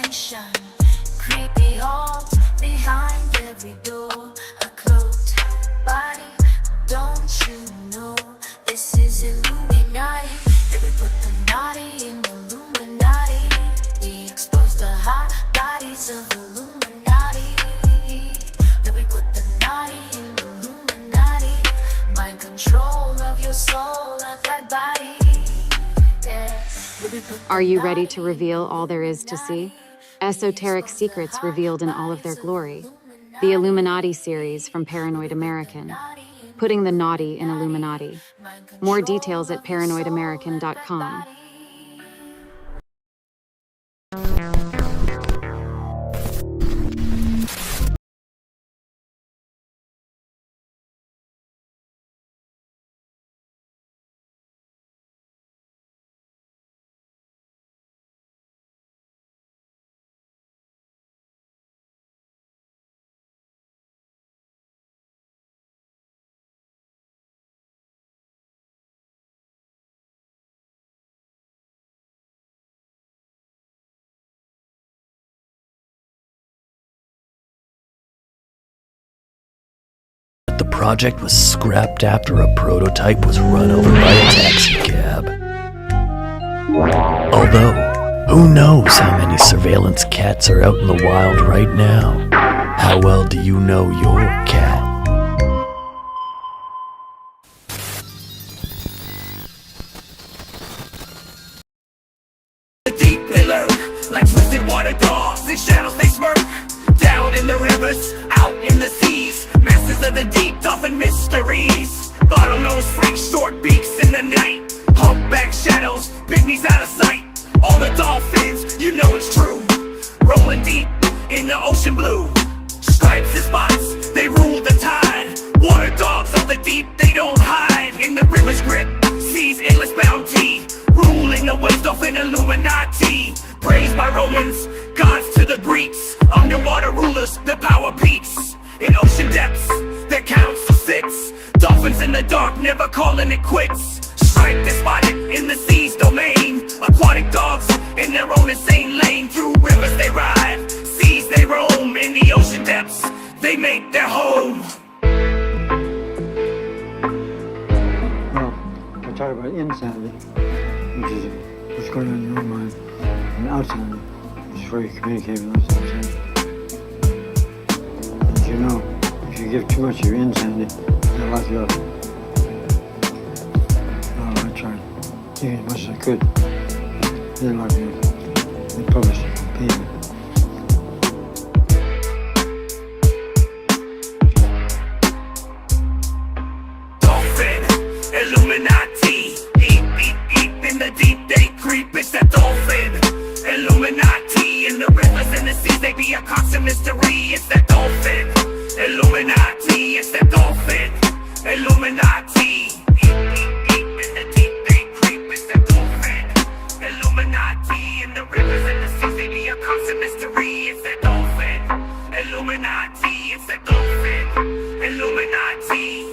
nation. Creepy halls behind every door. A cloaked body, don't you know? This is Illuminati. They would put the naughty in Illuminati. We expose the hot bodies of Illuminati. They would put the naughty in Illuminati. Mind control of your soul, of that body. Are you ready to reveal all there is to see? Esoteric secrets revealed in all of their glory. The Illuminati series from Paranoid American. Putting the naughty in Illuminati. More details at paranoidamerican.com. The project was scrapped after a prototype was run over by a taxi cab. Although, who knows how many surveillance cats are out in the wild right now? How well do you know your cat? Deep they lurk, like twisted water dogs. In shadows they smirk, down in the rivers, out in the seas. Masters of the deep, dolphin mysteries. Bottlenose freaks, short beaks in the night. Humpback shadows, pygmies out of sight. All the dolphins, you know it's true. Rolling deep in the ocean blue. Stripes and spots, they rule the tide. Water dogs of the deep, they don't hide. In the river's grip, seas endless bounty. Ruling the waves, dolphin Illuminati. Praised by Romans, gods to the Greeks. Underwater rulers, the power peaks. In ocean depths, their counts to 6. Dolphins in the dark, never calling it quits. Striped and spotted in the sea's domain. Aquatic dogs in their own insane lane. Through rivers they ride, seas they roam. In the ocean depths, they make their home. Well, I talk about insanity, which is what's going on in your mind, and outside, which is where you communicate with those outside. As you know, if you give too much of your insanity, they'll lock you up. I tried giving as much as I could. They didn't lock me up. They published it, paid me. Dolphin, Illuminati. Deep, deep, deep in the deep they creep. It's that dolphin, Illuminati. In the rivers and the seas they be a constant mystery. It's that dolphin, Illuminati. It's that dolphin, Illuminati. Deep, deep, deep in the deep they creep. It's that dolphin, Illuminati. In the rivers and the seas they be a constant mystery. It's that dolphin, Illuminati. It's that dolphin, Illuminati.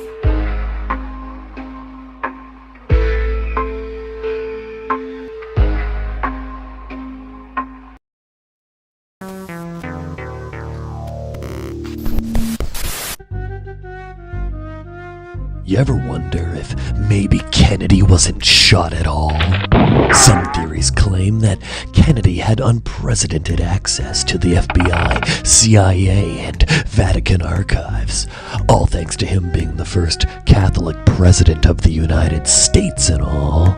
You ever wonder if maybe Kennedy wasn't shot at all? Some theories claim that Kennedy had unprecedented access to the FBI, CIA, and Vatican archives, all thanks to him being the first Catholic president of the United States and all.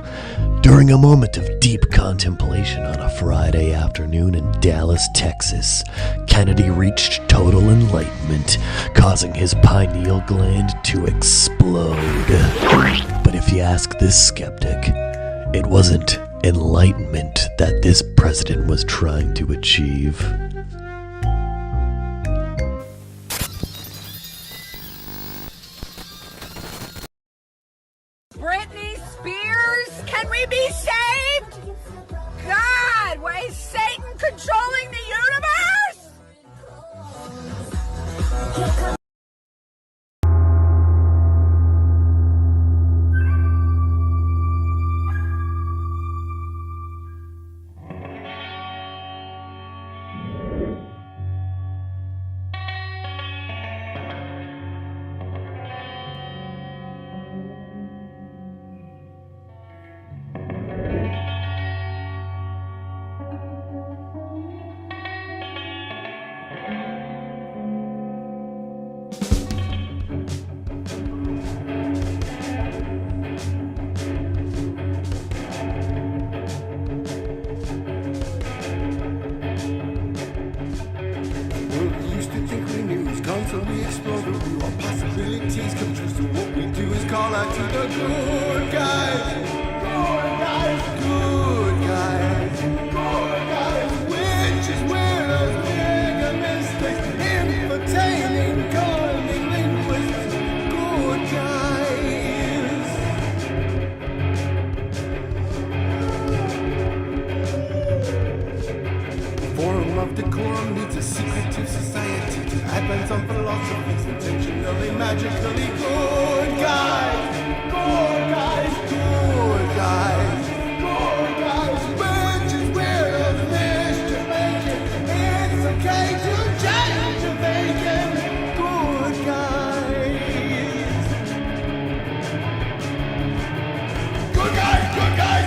During a moment of deep contemplation on a Friday afternoon in Dallas, Texas, Kennedy reached total enlightenment, causing his pineal gland to explode. But if you ask this skeptic, it wasn't enlightenment that this president was trying to achieve. Britney Spears, can we be saved? God, why is Satan controlling the universe? back to the good guys. Good guys, good guys. Good guys, witches, weirdos, mega mistakes, entertaining, calming linguists. Good guys. Forum of decorum needs a secretive society to advance on philosophies intentionally, magically good guys. Good guys, good guys. Good guys, witches, weirdos, mischief making. It's okay to change your thinking. Good guys. Good guys, good guys.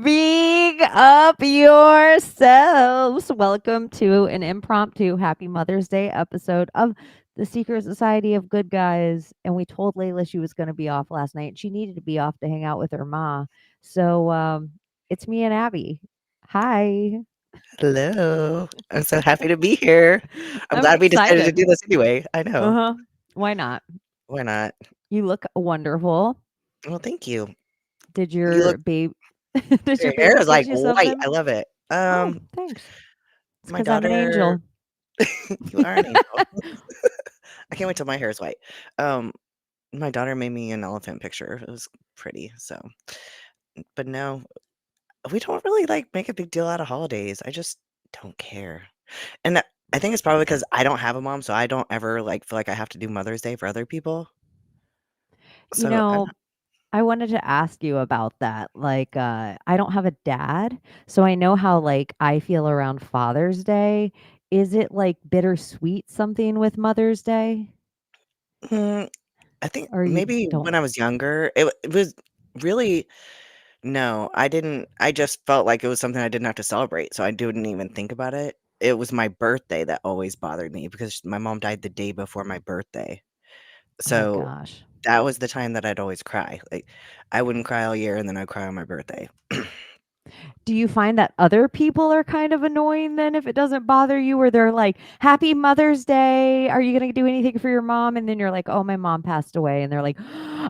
Big up yourselves. Welcome to an impromptu Happy Mother's Day episode of the Secret Society of Good Guys. And we told Layla she was going to be off last night. She needed to be off to hang out with her ma. So it's me and Abby. Hi. Hello. I'm so happy to be here. I'm I'm glad we decided to excited. do this anyway. I know. Uh-huh. Why not? Why not? You look wonderful. Well, thank you. Did You your look babe did your your hair baby is get like you white. something? I love it. Oh, thanks. It's My because I'm an angel. daughter you are an angel. I can't wait till my hair is white. My daughter made me an elephant picture. It was pretty, so but no, we don't really like make a big deal out of holidays. I just don't care. And I think it's probably because I don't have a mom, so I don't ever like feel like I have to do Mother's Day for other people. You So know, I wanted to ask you about that. Like, I don't have a dad, so I know how like I feel around Father's Day. Is it like bittersweet something with Mother's Day? I think Or you maybe when don't? I was younger, it was really no, I didn't. I just felt like it was something I didn't have to celebrate, so I didn't even think about it. It was my birthday that always bothered me because my mom died the day before my birthday. Oh So gosh. that was the time that I'd always cry. Like I wouldn't cry all year and then I'd cry on my birthday. Do you find that other people are kind of annoying then if it doesn't bother you, or they're like, "Happy Mother's Day. Are you gonna do anything for your mom?" And then you're like, "Oh, my mom passed away." And they're like,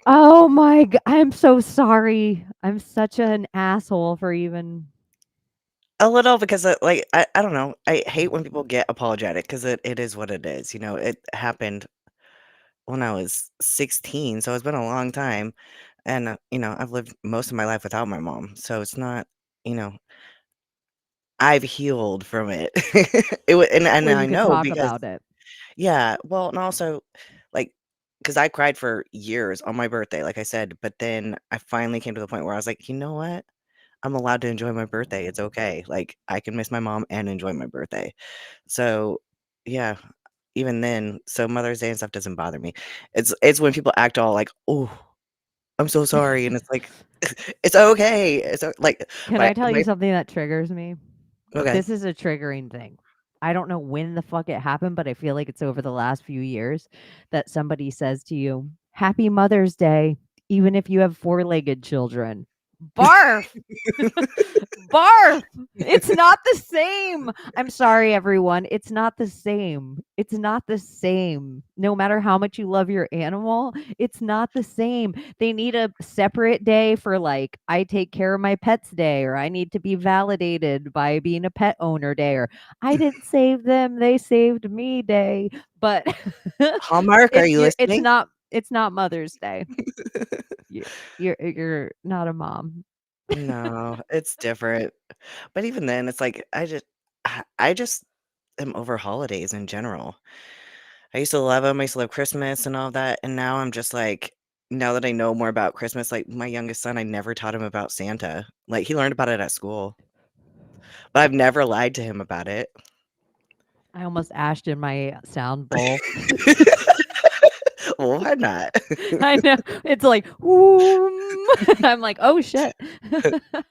"Oh my I'm so sorry. I'm such an asshole for even." A little because like I don't know. I hate when people get apologetic because it is what it is. You know, it happened when I was 16, so it's been a long time. And I've lived most of my life without my mom. So it's not, you know, I've healed from it. And Where I you could know talk because about it. yeah, well, and also like because I cried for years on my birthday, like I said, but then I finally came to the point where I was like, you know what? I'm allowed to enjoy my birthday. It's okay. Like I can miss my mom and enjoy my birthday. So yeah, even then, so Mother's Day and stuff doesn't bother me. It's when people act all like, oh, I'm so sorry, and it's like it's okay. Like Can my I tell you my something that triggers me? okay. This is a triggering thing. I don't know when the fuck it happened, but I feel like it's over the last few years that somebody says to you, "Happy Mother's Day," even if you have four-legged children. Barf! Barf! It's not the same. I'm sorry, everyone. It's not the same. It's not the same. No matter how much you love your animal, it's not the same. They need a separate day for like, I take care of my pets day, or I need to be validated by being a pet owner day, or I didn't save them, they saved me day. But Hallmark, are you listening? it's not Mother's Day. You, you're not a mom. No, it's different. But even then, it's like I just am over holidays in general. I used to love them. I used to love Christmas and all that, and now I'm just like, now that I know more about Christmas, like my youngest son, I never taught him about Santa. Like he learned about it at school, but I've never lied to him about it. I almost ashed in my sound bowl. Well, why not? I know. It's like, "Whoom." I'm like, "Oh, shit."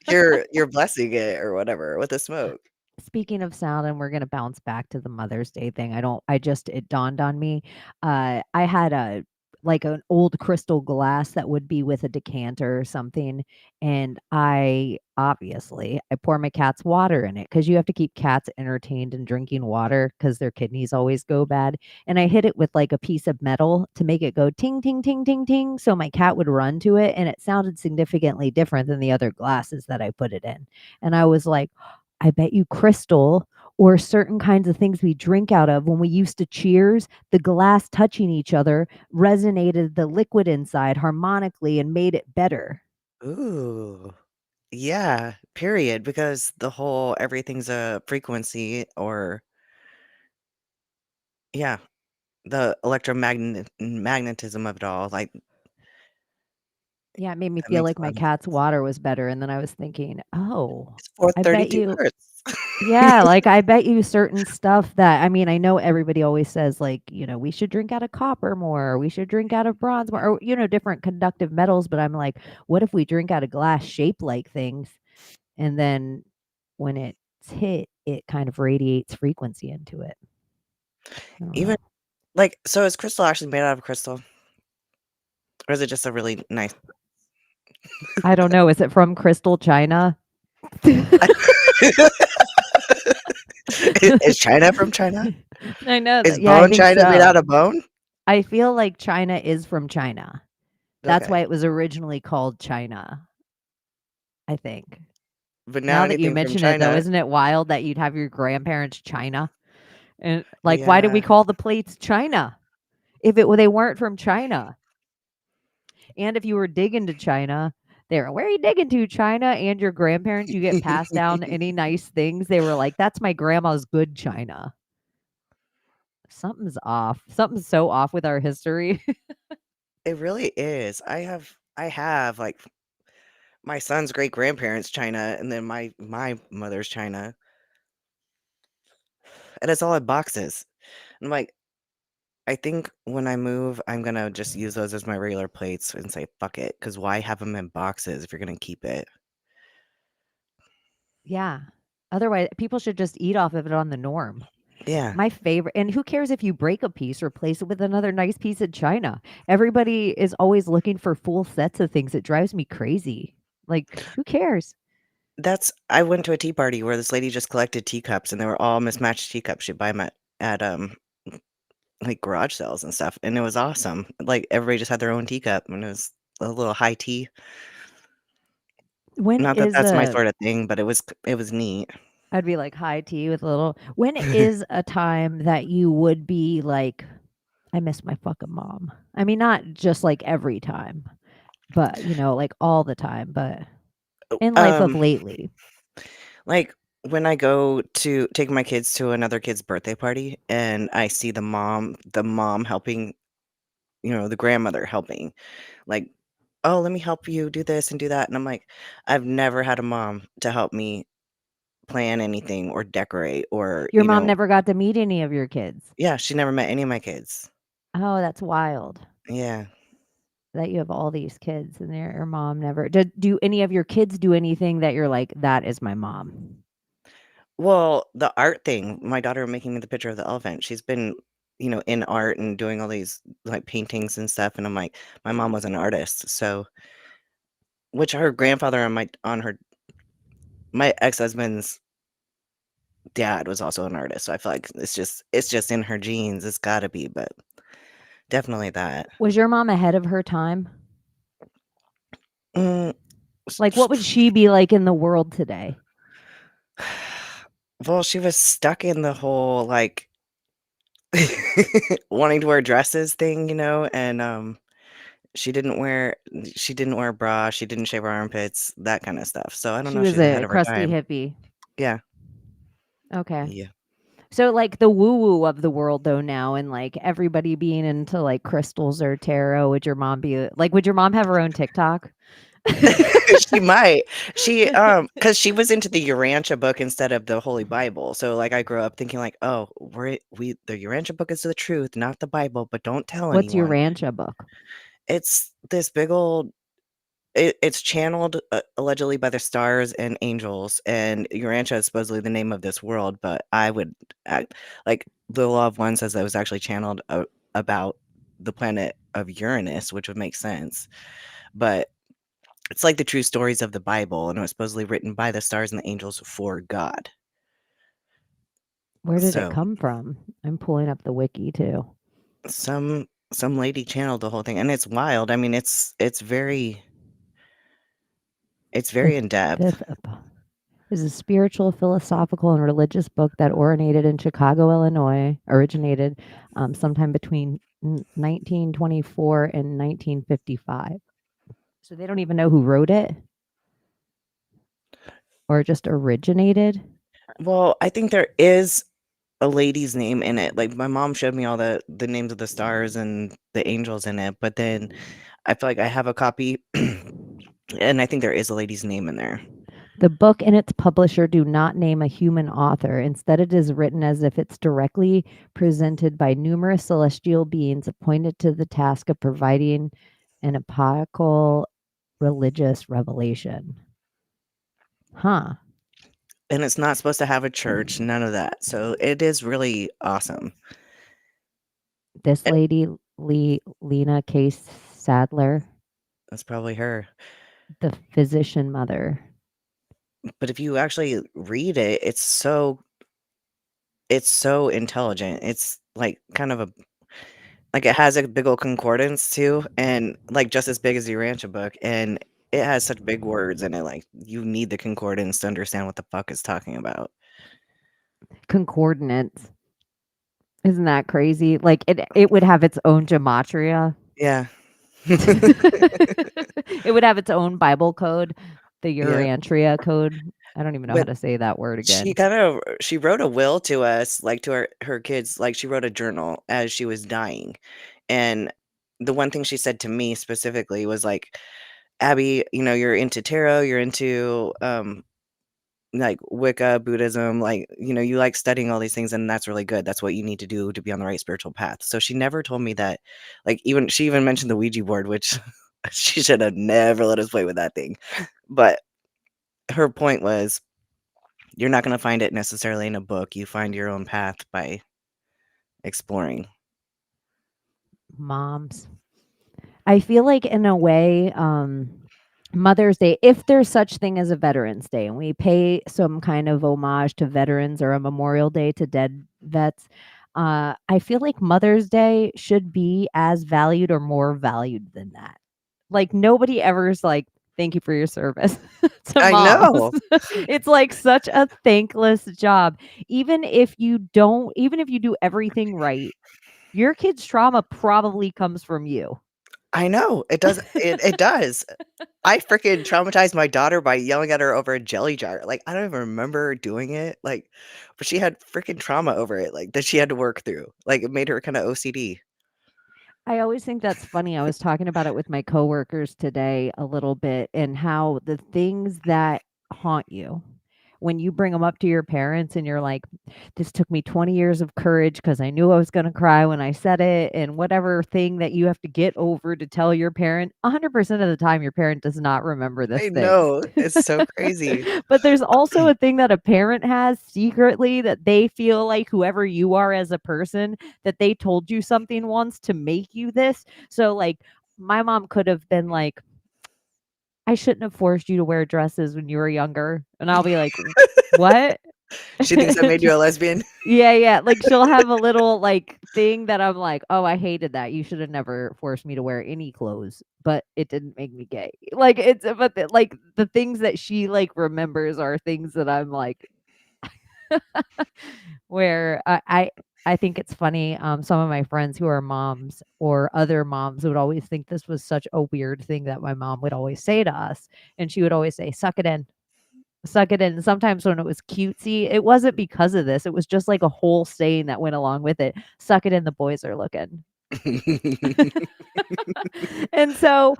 You're blessing it or whatever with the smoke. Speaking of sound, and we're gonna bounce back to the Mother's Day thing. It dawned on me. I had like an old crystal glass that would be with a decanter or something, and I pour my cat's water in it because you have to keep cats entertained and drinking water because their kidneys always go bad, and I hit it with, like, a piece of metal to make it go ting, ting, ting, ting, ting, so my cat would run to it, and it sounded significantly different than the other glasses that I put it in, and I was like, "I bet you crystal or certain kinds of things we drink out of when we used to cheers, the glass touching each other resonated the liquid inside harmonically and made it better." Ooh. Yeah, period, because the whole everything's a frequency or yeah, the magnetism of it all, like, Yeah, it made me that feel makes like a my lot of cat's sense. water was better, and then I was thinking, "Oh, It's I bet 432 you." hertz. Yeah, like, I bet you certain stuff that I mean, I know everybody always says, like, "We should drink out of copper more, or we should drink out of bronze more," or, different conductive metals, but I'm like, "What if we drink out of glass shaped like things, and then when it's hit, it kind of radiates frequency into it?" I don't Even know. like, so is crystal actually made out of crystal? Or is it just a really nice I don't know, is it from Crystal, China? Is China from China? I know Is that yeah, I bone think China made out so. of bone? I feel like China is from China. That's why Okay. it was originally called China, I think. But now Now that you anything from mention it, though, China isn't it wild that you'd have your grandparents China? And, like, why did we yeah. call the plates China if they weren't from China? And if you were digging to China, they were, "Where are you digging to, China?" And your grandparents, you get passed down any nice things, they were like, "That's my grandma's good China." Something's off. Something's so off with our history. It really is. I have, like, my son's great-grandparents China, and then my mother's China, and it's all in boxes. I'm like, I think when I move, I'm gonna just use those as my regular plates and say, "Fuck it," because why have them in boxes if you're gonna keep it? Yeah. Otherwise, people should just eat off of it on the norm. Yeah. My favorite and who cares if you break a piece, replace it with another nice piece of china. Everybody is always looking for full sets of things. It drives me crazy. Like, who cares? I went to a tea party where this lady just collected teacups, and they were all mismatched teacups. She'd buy 'em at like, garage sales and stuff, and it was awesome. Like, everybody just had their own teacup, and it was a little high tea. When Not that is that's my a sorta thing, but it was neat. I'd be like high tea with a little when is a time that you would be like, I miss my fucking mom? I mean, not just like every time, but like all the time, but Oh, in life of lately. like, when I go to take my kids to another kid's birthday party and I see the mom helping, the grandmother helping, like, "Oh, let me help you do this and do that," and I'm like, I've never had a mom to help me plan anything or decorate or, Your mom never got to meet any of your kids. yeah, she never met any of my kids. Oh, that's wild. Yeah. That you have all these kids and your mom never do any of your kids do anything that you're like, "That is my mom?" Well, the art thing, my daughter making me the picture of the elephant, she's been, in art and doing all these, like, paintings and stuff, and I'm like, my mom was an artist, so which her grandfather on my ex-husband's dad was also an artist, so I feel like it's just in her genes, it's gotta be, but definitely that. Was your mom ahead of her time? Mm, Like, what would she be like in the world today? well, she was stuck in the whole, like, wanting to wear dresses thing, and, she didn't wear a bra, she didn't shave her armpits, that kinda stuff, so I don't She know if was she's ahead a of her crusty time. hippie. Yeah, Okay. yeah. So, like, the woo-woo of the world, though, now and, like, everybody being into, like, crystals or tarot, would your mom have her own TikTok? She might. Because she was into the Urantia book instead of the Holy Bible, so, like, I grew up thinking like, "Oh, the Urantia book is the truth, not the Bible, but don't tell What's your anyone." rancha book? It's this big old it's channeled, allegedly by the stars and angels, and Urantia is supposedly the name of this world, but I would act like, the Law of One says that it was actually channeled about the planet of Uranus, which would make sense. But it's like the true stories of the Bible, and it was supposedly written by the stars and the angels for God. Where did it So come from? I'm pulling up the wiki too. some lady channeled the whole thing, and it's wild. I mean, it's very The in depth. fifth is a spiritual, philosophical, and religious book that originated sometime between 1924 and 1955. So they don't even know who wrote it or just originated. Well, I think there is a lady's name in it. Like my mom showed me all the names of the stars and the angels in it, but then I feel like I have a copy and I think there is a lady's name in there. The book and its publisher do not name a human author. Instead, it is written as if it's directly presented by numerous celestial beings appointed to the task of providing an epochal religious revelation. Huh. And it's not supposed to have a church, none of that. So it is really awesome. This lady, Lena K. Sadler, That's probably her. the physician mother. But if you actually read it, it's so intelligent. It's like kind of a like it has a big old concordance too, and like just as big as the Rancha book, and it has such big words in it. Like you need the concordance to understand what the fuck it's talking about. Concordance. Isn't that crazy? Like it would have its own gematria. Yeah. It would have its own Bible code, the Yeah. Urantria code. I don't even know how But to say that word again. she wrote a will to us, like to her kids, like she wrote a journal as she was dying. And the one thing she said to me specifically was like, Abby, you're into tarot, you're into like Wicca, Buddhism, like, you like studying all these things, and that's really good. That's what you need to do to be on the right spiritual path. So she never told me that, like, she even mentioned the Ouija board, which she should have never let us play with that thing. But her point was, you're not going to find it necessarily in a book. You find your own path by exploring. Moms. I feel like in a way, Mother's Day, if there's such thing as a Veterans Day, and we pay some kind of homage to veterans or a Memorial Day to dead vets, I feel like Mother's Day should be as valued or more valued than that. Like nobody ever's like, thank you for your service to I moms. know. It's like such a thankless job. Even if you do everything right, your kid's trauma probably comes from you. I know. It does. It does. I freaking traumatized my daughter by yelling at her over a jelly jar. Like, I don't even remember doing it. Like, but she had freaking trauma over it, like that she had to work through. Like, it made her kind of OCD. I always think that's funny. I was talking about it with my coworkers today a little bit, and how the things that haunt you, when you bring them up to your parents and you're like, this took me 20 years of courage because I knew I was going to cry when I said it, and whatever thing that you have to get over to tell your parent, 100% of the time your parent does not remember this I thing. know. It's so crazy. But there's also a thing that a parent has secretly, that they feel like whoever you are as a person, that they told you something once to make you this. So like my mom could have been like, I shouldn't have forced you to wear dresses when you were younger. And I'll be like, what? She thinks I made you a lesbian. Yeah. Like she'll have a little like thing that I'm like, oh, I hated that. You should have never forced me to wear any clothes, but it didn't make me gay. Like like the things that she like remembers are things that I'm like, where I think it's funny. Some of my friends who are moms or other moms would always think this was such a weird thing that my mom would always say to us, and she would always say, "Suck it in." Suck it in. And sometimes when it was cutesy, it wasn't because of this. It was just like a whole saying that went along with it. Suck it in, the boys are looking. And so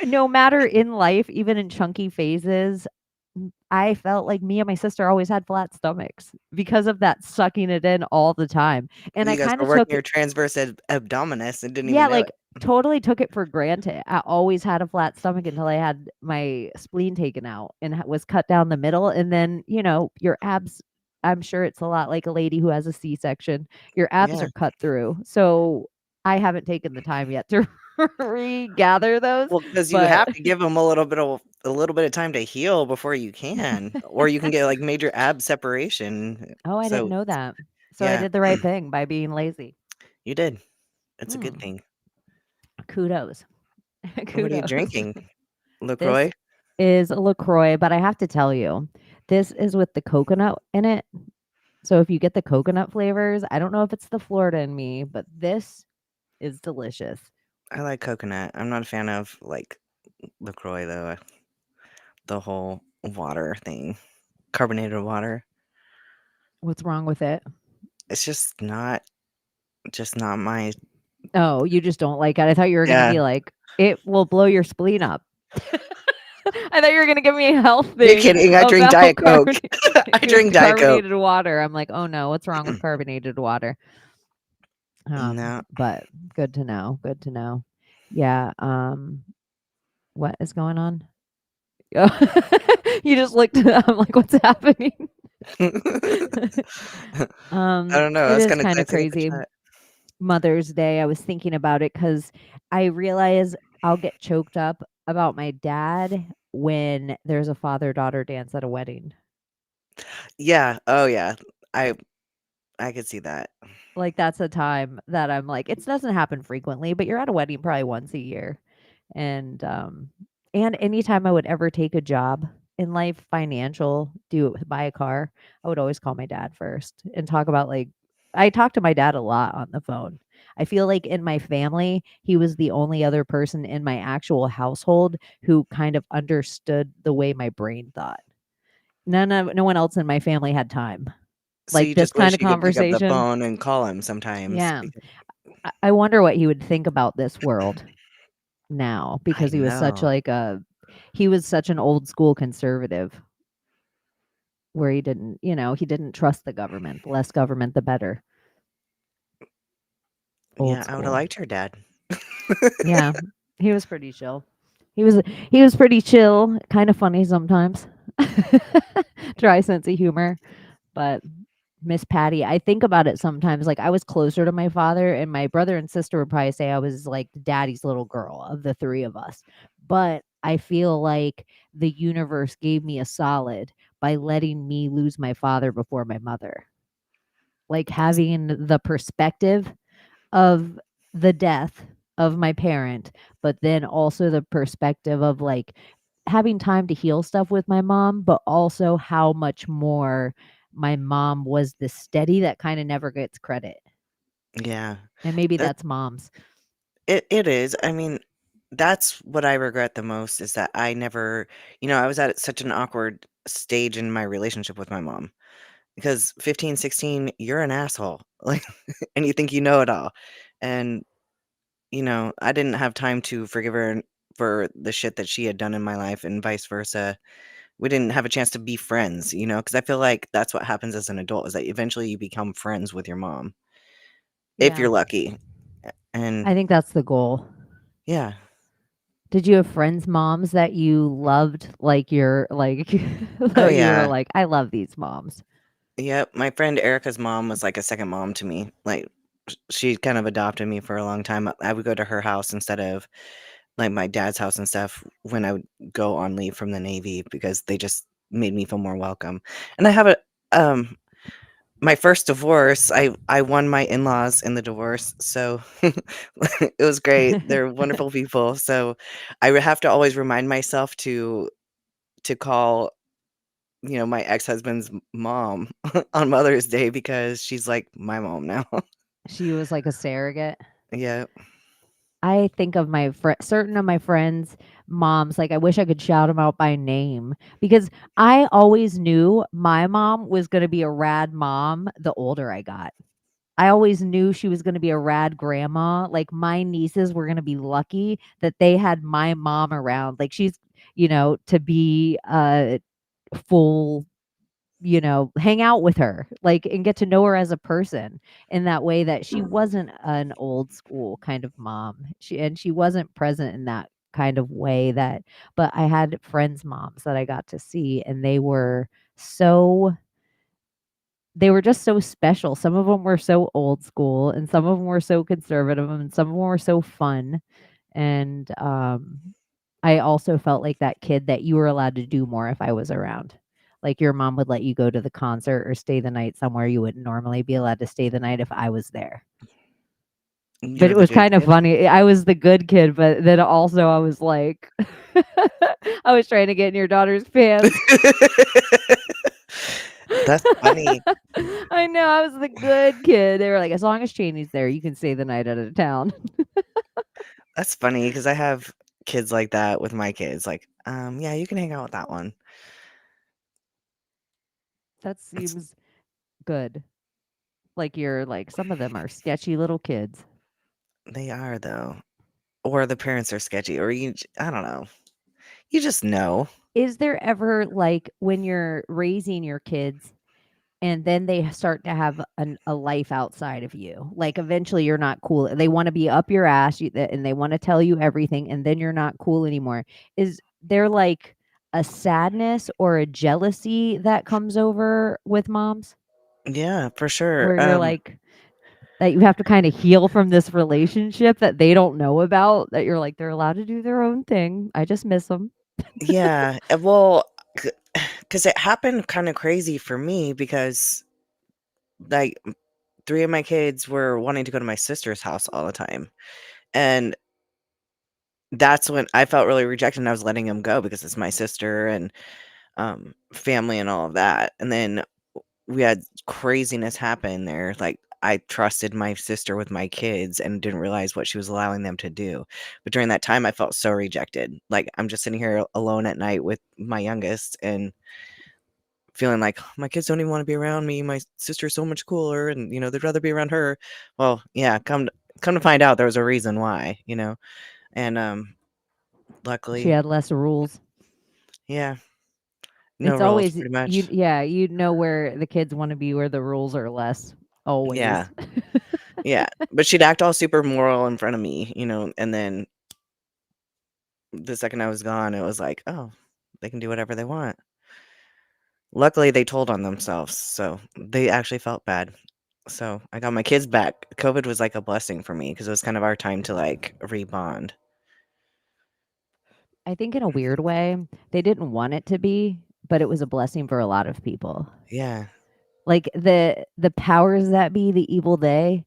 no matter in life, even in chunky phases, I felt like me and my sister always had flat stomachs because of that sucking it in all the time. And I You guys kind were of working took your transverse abdominis and didn't yeah, even know like it. totally took it for granted. I always had a flat stomach until I had my spleen taken out and was cut down the middle. And then, your abs, I'm sure it's a lot like a lady who has a C-section. Your abs Yeah. are cut through. So I haven't taken the time yet to regather those, Well, because you but have to give them a little bit of time to heal before you can, or you can get, like, major ab separation, oh, I didn't so know that. So I yeah, did the right thing by being lazy. you did. It's a good Hmm, thing. kudos. What are you Kudos. drinking? This LaCroix? is a LaCroix, but I have to tell you, this is with the coconut in it. So if you get the coconut flavors, I don't know if it's the Florida in me, but this is delicious. I like coconut. I'm not a fan of, like, LaCroix, though, the whole water thing, carbonated water. What's wrong with it? It's just not my Oh, you just don't like it. I thought you were gonna yeah. be like, it will blow your spleen up. I thought you were gonna give me a health You're thing kidding, I drink about Diet Coke. I drink Diet Coke. carbonated water. I'm like, oh no, what's wrong with carbonated water? No. But good to know. Good to know. Yeah. What is going on? You just looked at I'm like, what's happening? I don't know, I It was is kinda kind of glancing at the crazy. chat. Mother's Day, I was thinking about it because I realize I'll get choked up about my dad when there's a father-daughter dance at a wedding. Yeah, oh, yeah. I I could see that. Like, that's a time that I'm like it doesn't happen frequently, but you're at a wedding probably once a year. And anytime I would ever take a job in life, financial, buy a car, I would always call my dad first and talk about, like I talk to my dad a lot on the phone. I feel like in my family, he was the only other person in my actual household who kind of understood the way my brain thought. No one else in my family had time. So Like, you this just wish kind of you could pick up the conversation. phone and call him sometimes Yeah. becau I wonder what he would think about this world now I because know. he was such an old school conservative where he didn't trust the government. The less government, the better. Old Yeah, I would've school. liked your dad. Yeah, he was pretty chill. He was he was pretty chill, kind of funny sometimes. Dry sense of humor, but Miss Patty, I think about it sometimes. Like I was closer to my father, and my brother and sister would probably say I was like daddy's little girl of the three of us. But I feel like the universe gave me a solid by letting me lose my father before my mother. Like having the perspective of the death of my parent, but then also the perspective of like having time to heal stuff with my mom, but also how much more my mom was the steady that kind of never gets credit. Yeah. And maybe That that's mom's. it is. I mean, that's what I regret the most is that I never I was at such an awkward stage in my relationship with my mom because 15, 16, you're an asshole, like, and you think you know it all, and, I didn't have time to forgive her for the shit that she had done in my life and vice versa. We didn't have a chance to be friends, because I feel like that's what happens as an adult is that eventually you become friends with your mom, if Yeah. you're lucky, and I think that's the goal. yeah. Did you have friends' moms that you loved like your like Oh, that you were yeah. like, I love these moms? Yep, my friend Erica's mom was like a second mom to me, like, she kind of adopted me for a long time. I would go to her house instead of, like, my dad's house and stuff when I would go on leave from the Navy because they just made me feel more welcome, and I have my first divorce, I won my in-laws in the divorce, so it was great. They're wonderful people, so I would have to always remind myself to call, my ex-husband's mom on Mother's Day because she's like my mom now. She was like a surrogate. Yeah. I think of certain of my friends' moms, like I wish I could shout them out by name because I always knew my mom was going to be a rad mom the older I got. I always knew she was going to be a rad grandma. Like my nieces were going to be lucky that they had my mom around. Like she's, to be a full hang out with her, like, and get to know her as a person in that way that she wasn't an old school kind of mom. She wasn't present in that kind of way but I had friends' moms that I got to see and they were so they were just so special. Some of them were so old school, and some of them were so conservative, and some of them were so fun. And I also felt like that kid that you were allowed to do more if I was around. Like your mom would let you go to the concert or stay the night somewhere you wouldn't normally be allowed to stay the night if I was there. But You're it the was good kind of kid. funny. I was the good kid, but then also I was like, I was trying to get in your daughter's pants. That's funny. I know, I was the good kid. They were like, as long as Chaney's there, you can stay the night out of town. That's funny because I have kids like that with my kids. Like, yeah, you can hang out with that one. That It's, seems good. Like you're like some of them are sketchy little kids. they are though, or the parents are sketchy, or I don't know. You just know. Is there ever like when you're raising your kids and then they start to have a life outside of you? Like eventually you're not cool. They want to be up your ass and they want to tell you everything and then you're not cool anymore. Is there like a sadness or a jealousy that comes over with moms Yeah, for sure. where you're like that you have to kind of heal from this relationship that they don't know about, that you're like they're allowed to do their own thing. I just miss them. Yeah, well, because it happened kind of crazy for me because like three of my kids were wanting to go to my sister's house all the time, and that's when I felt really rejected. And I was letting them go because it's my sister and family and all of that. And then we had craziness happen there. Like I trusted my sister with my kids and didn't realize what she was allowing them to do. But during that time, I felt so rejected. Like I'm just sitting here alone at night with my youngest and feeling like my kids don't even want to be around me. My sister's so much cooler, and they'd rather be around her. Well, yeah, come to find out, there was a reason why. And She luckily, had less rules. yeah, no It's rules, always pretty you much. yeah, you know where the kids wanna be where the rules are less, Yeah, always. yeah. But she'd act all super moral in front of me, and then the second I was gone, it was like, oh, they can do whatever they want. Luckily, they told on themselves, so they actually felt bad. So I got my kids back. COVID was like a blessing for me because it was kind of our time to like rebond. I think in a weird way, they didn't want it to be, but it was a blessing for a lot of people. Yeah, Like, the powers that be, the evil they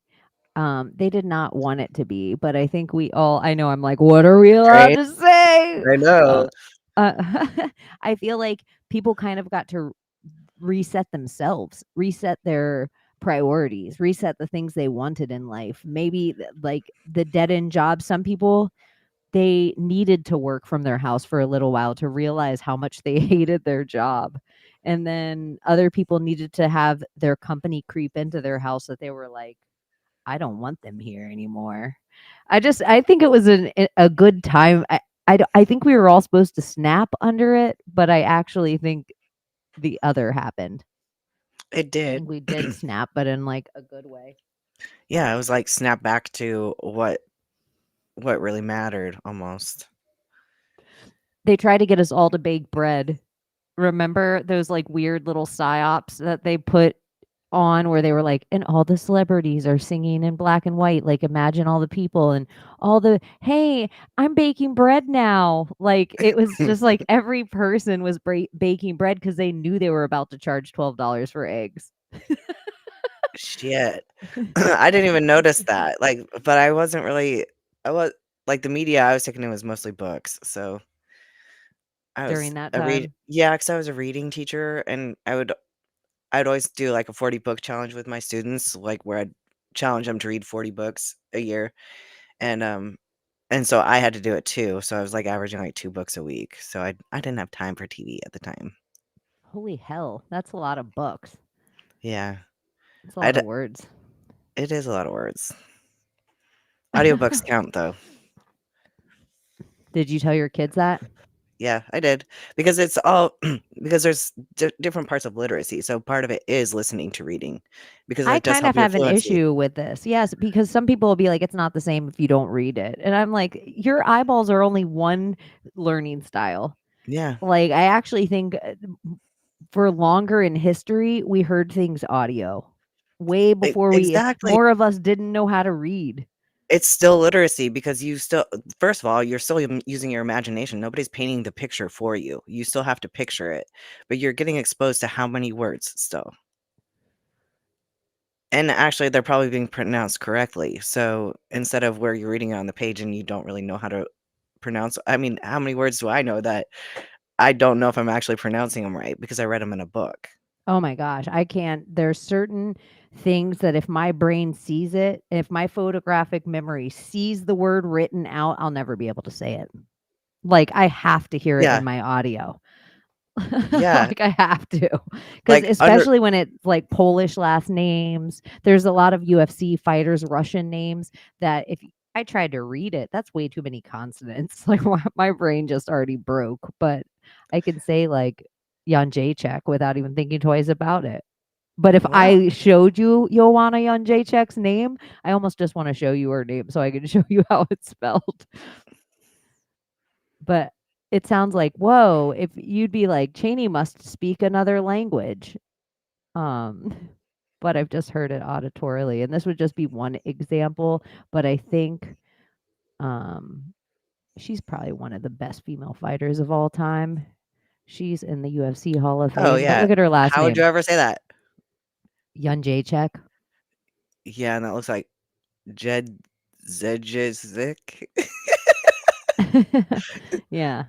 did not want it to be, but I think we all I know I'm like, "What are we allowed right. to say?" I Uh, know. uh, I feel like people kind of got to reset themselves, reset their priorities, reset the things they wanted in life. Maybe like the dead end job, some people they needed to work from their house for a little while to realize how much they hated their job. And then other people needed to have their company creep into their house that they were like, I don't want them here anymore. I think it was a good time. I think we were all supposed to snap under it, but I actually think the other happened. It I did. think we did snap, but in like a good way. Yeah, it was like snap back to what really mattered almost. They tried to get us all to bake bread. Remember those like weird little psyops that they put on where they were like, and all the celebrities are singing in black and white. Like imagine all the people and all the, hey, I'm baking bread now. Like it was just like every person was baking bread because they knew they were about to charge $12 for eggs. Shit. I didn't even notice that. Like, but I was like the media I was taking in was mostly books. So I was During that a read time. yeah, because I was a reading teacher and I'd always do like a 40 book challenge with my students, like where I'd challenge them to read 40 books a year. And and so I had to do it too. So I was like averaging like 2 books a week. So I didn't have time for TV at the time. Holy hell, that's a lot of books. Yeah. That's a I lot of words. it is a lot of words. Audiobooks count though. Did you tell your kids that? Yeah, I did. Because it's all because there's different parts of literacy. So part of it is listening to reading because I that does kind help of your have an fluency. issue with this. Yes, because some people will be like, it's not the same if you don't read it. And I'm like, your eyeballs are only one learning style. Yeah. Like, I actually think for longer in history, we heard things audio. Way before Exactly. more of us didn't know how to read. It's still literacy because you still first of all, you're still using your imagination. Nobody's painting the picture for you. You still have to picture it, but you're getting exposed to how many words still. And actually, they're probably being pronounced correctly. So instead of where you're reading it on the page and you don't really know how to pronounce, I mean, how many words do I know that I don't know if I'm actually pronouncing them right because I read them in a book? Oh my gosh, I can't. There's certain things that if my brain sees it, if my photographic memory sees the word written out, I'll never be able to say it. Like, I have to hear it Yeah, in my audio. yeah. Like, I have to, because Like under especially when it's like Polish last names, there's a lot of UFC fighters' Russian names that if I tried to read it, that's way too many consonants. Like, my brain just already broke, but I can say like Jacek without even thinking twice about it. But if well, I showed you Joanna Jacek's name, I almost just want to show you her name so I can show you how it's spelled. But it sounds like, whoa, if you'd be like, Chaney must speak another language. Um, but I've just heard it auditorily. And this would just be one example. But I think um she's probably one of the best female fighters of all time. She's in the UFC Hall of oh Fame. But yeah. look at her last How would you name. ever say that? Jacek. Yeah, and that looks like Jed Zedjizik. Yeah.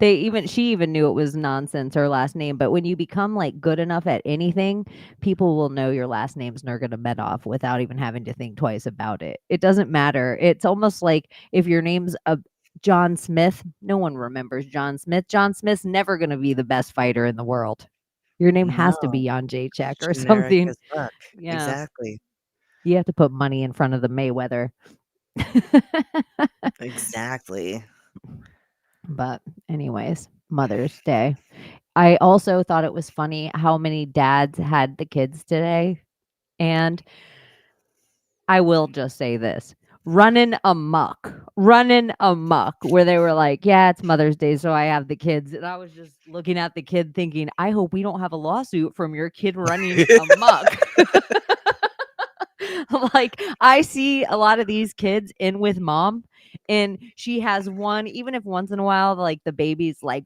She even knew it was nonsense, her last name, but when you become, like, good enough at anything, people will know your last name's Nurmagomedov without even having to think twice about it. It doesn't matter. It's almost like if your name's John Smith, no one remembers John Smith. John Smith's never gonna be the best fighter in the world. Your name has to No, be Jan Jacek or generic something. as fuck. Yeah. Exactly. You have to put money in front of the Mayweather. Exactly. But anyways, Mother's Day. I also thought it was funny how many dads had the kids today. And I will just say this, running amok, where they were like, yeah, it's Mother's Day, so I have the kids. And I was just looking at the kid thinking, I hope we don't have a lawsuit from your kid running amok. Like, I see a lot of these kids in with mom, and she has one, even if once in a while, like the baby's like,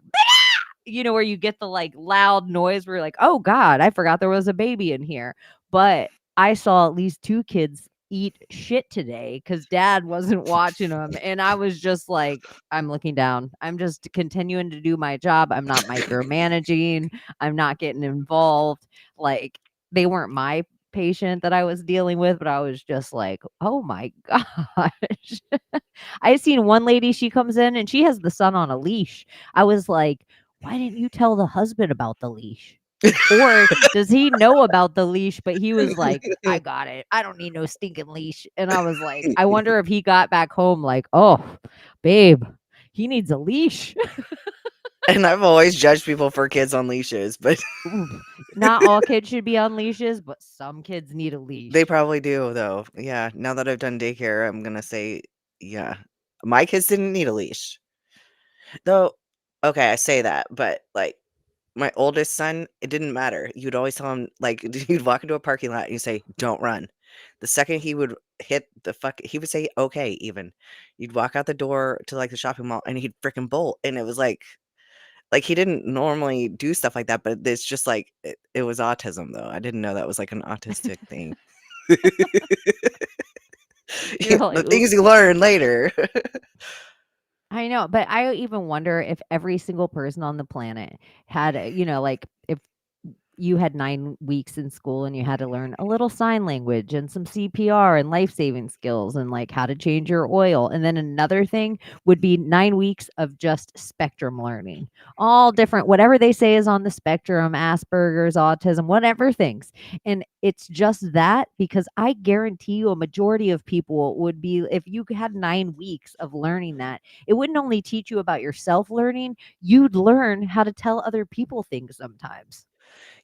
where you get the like loud noise where you're like, oh God, I forgot there was a baby in here. But I saw at least 2 kids eat shit today because dad wasn't watching them. And I was just like, I'm looking down. I'm just continuing to do my job. I'm not micromanaging. I'm not getting involved. Like, they weren't my patient that I was dealing with, but I was just like, oh my gosh. I seen one lady, she comes in and she has the son on a leash. I was like, why didn't you tell the husband about the leash? Or does he know about the leash, but he was like, I got it. I don't need no stinking leash. And I was like, I wonder if he got back home like, oh, babe, he needs a leash. And I've always judged people for kids on leashes, but Oof. Not all kids should be on leashes, but some kids need a they leash. probably do though. Yeah, now that I've done daycare, I'm gonna say, yeah. My kids didn't need a leash. Though, okay, I say that, but like my oldest son, it didn't matter. You'd always tell him, like, you'd walk into a parking lot and you say, don't run. The second he would hit the he would say, okay, even. You'd walk out the door to like the shopping mall and he'd freaking bolt. And it was like he didn't normally do stuff like that, but it's just like it was autism though. I didn't know that was like an autistic thing. You're like, The things you learn later. I know, but I even wonder if every single person on the planet had, like if you had 9 weeks in school and you had to learn a little sign language and some CPR and life-saving skills and like how to change your oil. And then another thing would be 9 weeks of just spectrum learning. All different, whatever they say is on the spectrum, Asperger's, autism, whatever things. And it's just that, because I guarantee you a majority of people would be, if you had 9 weeks of learning that, it wouldn't only teach you about yourself learning, you'd learn how to tell other people things sometimes.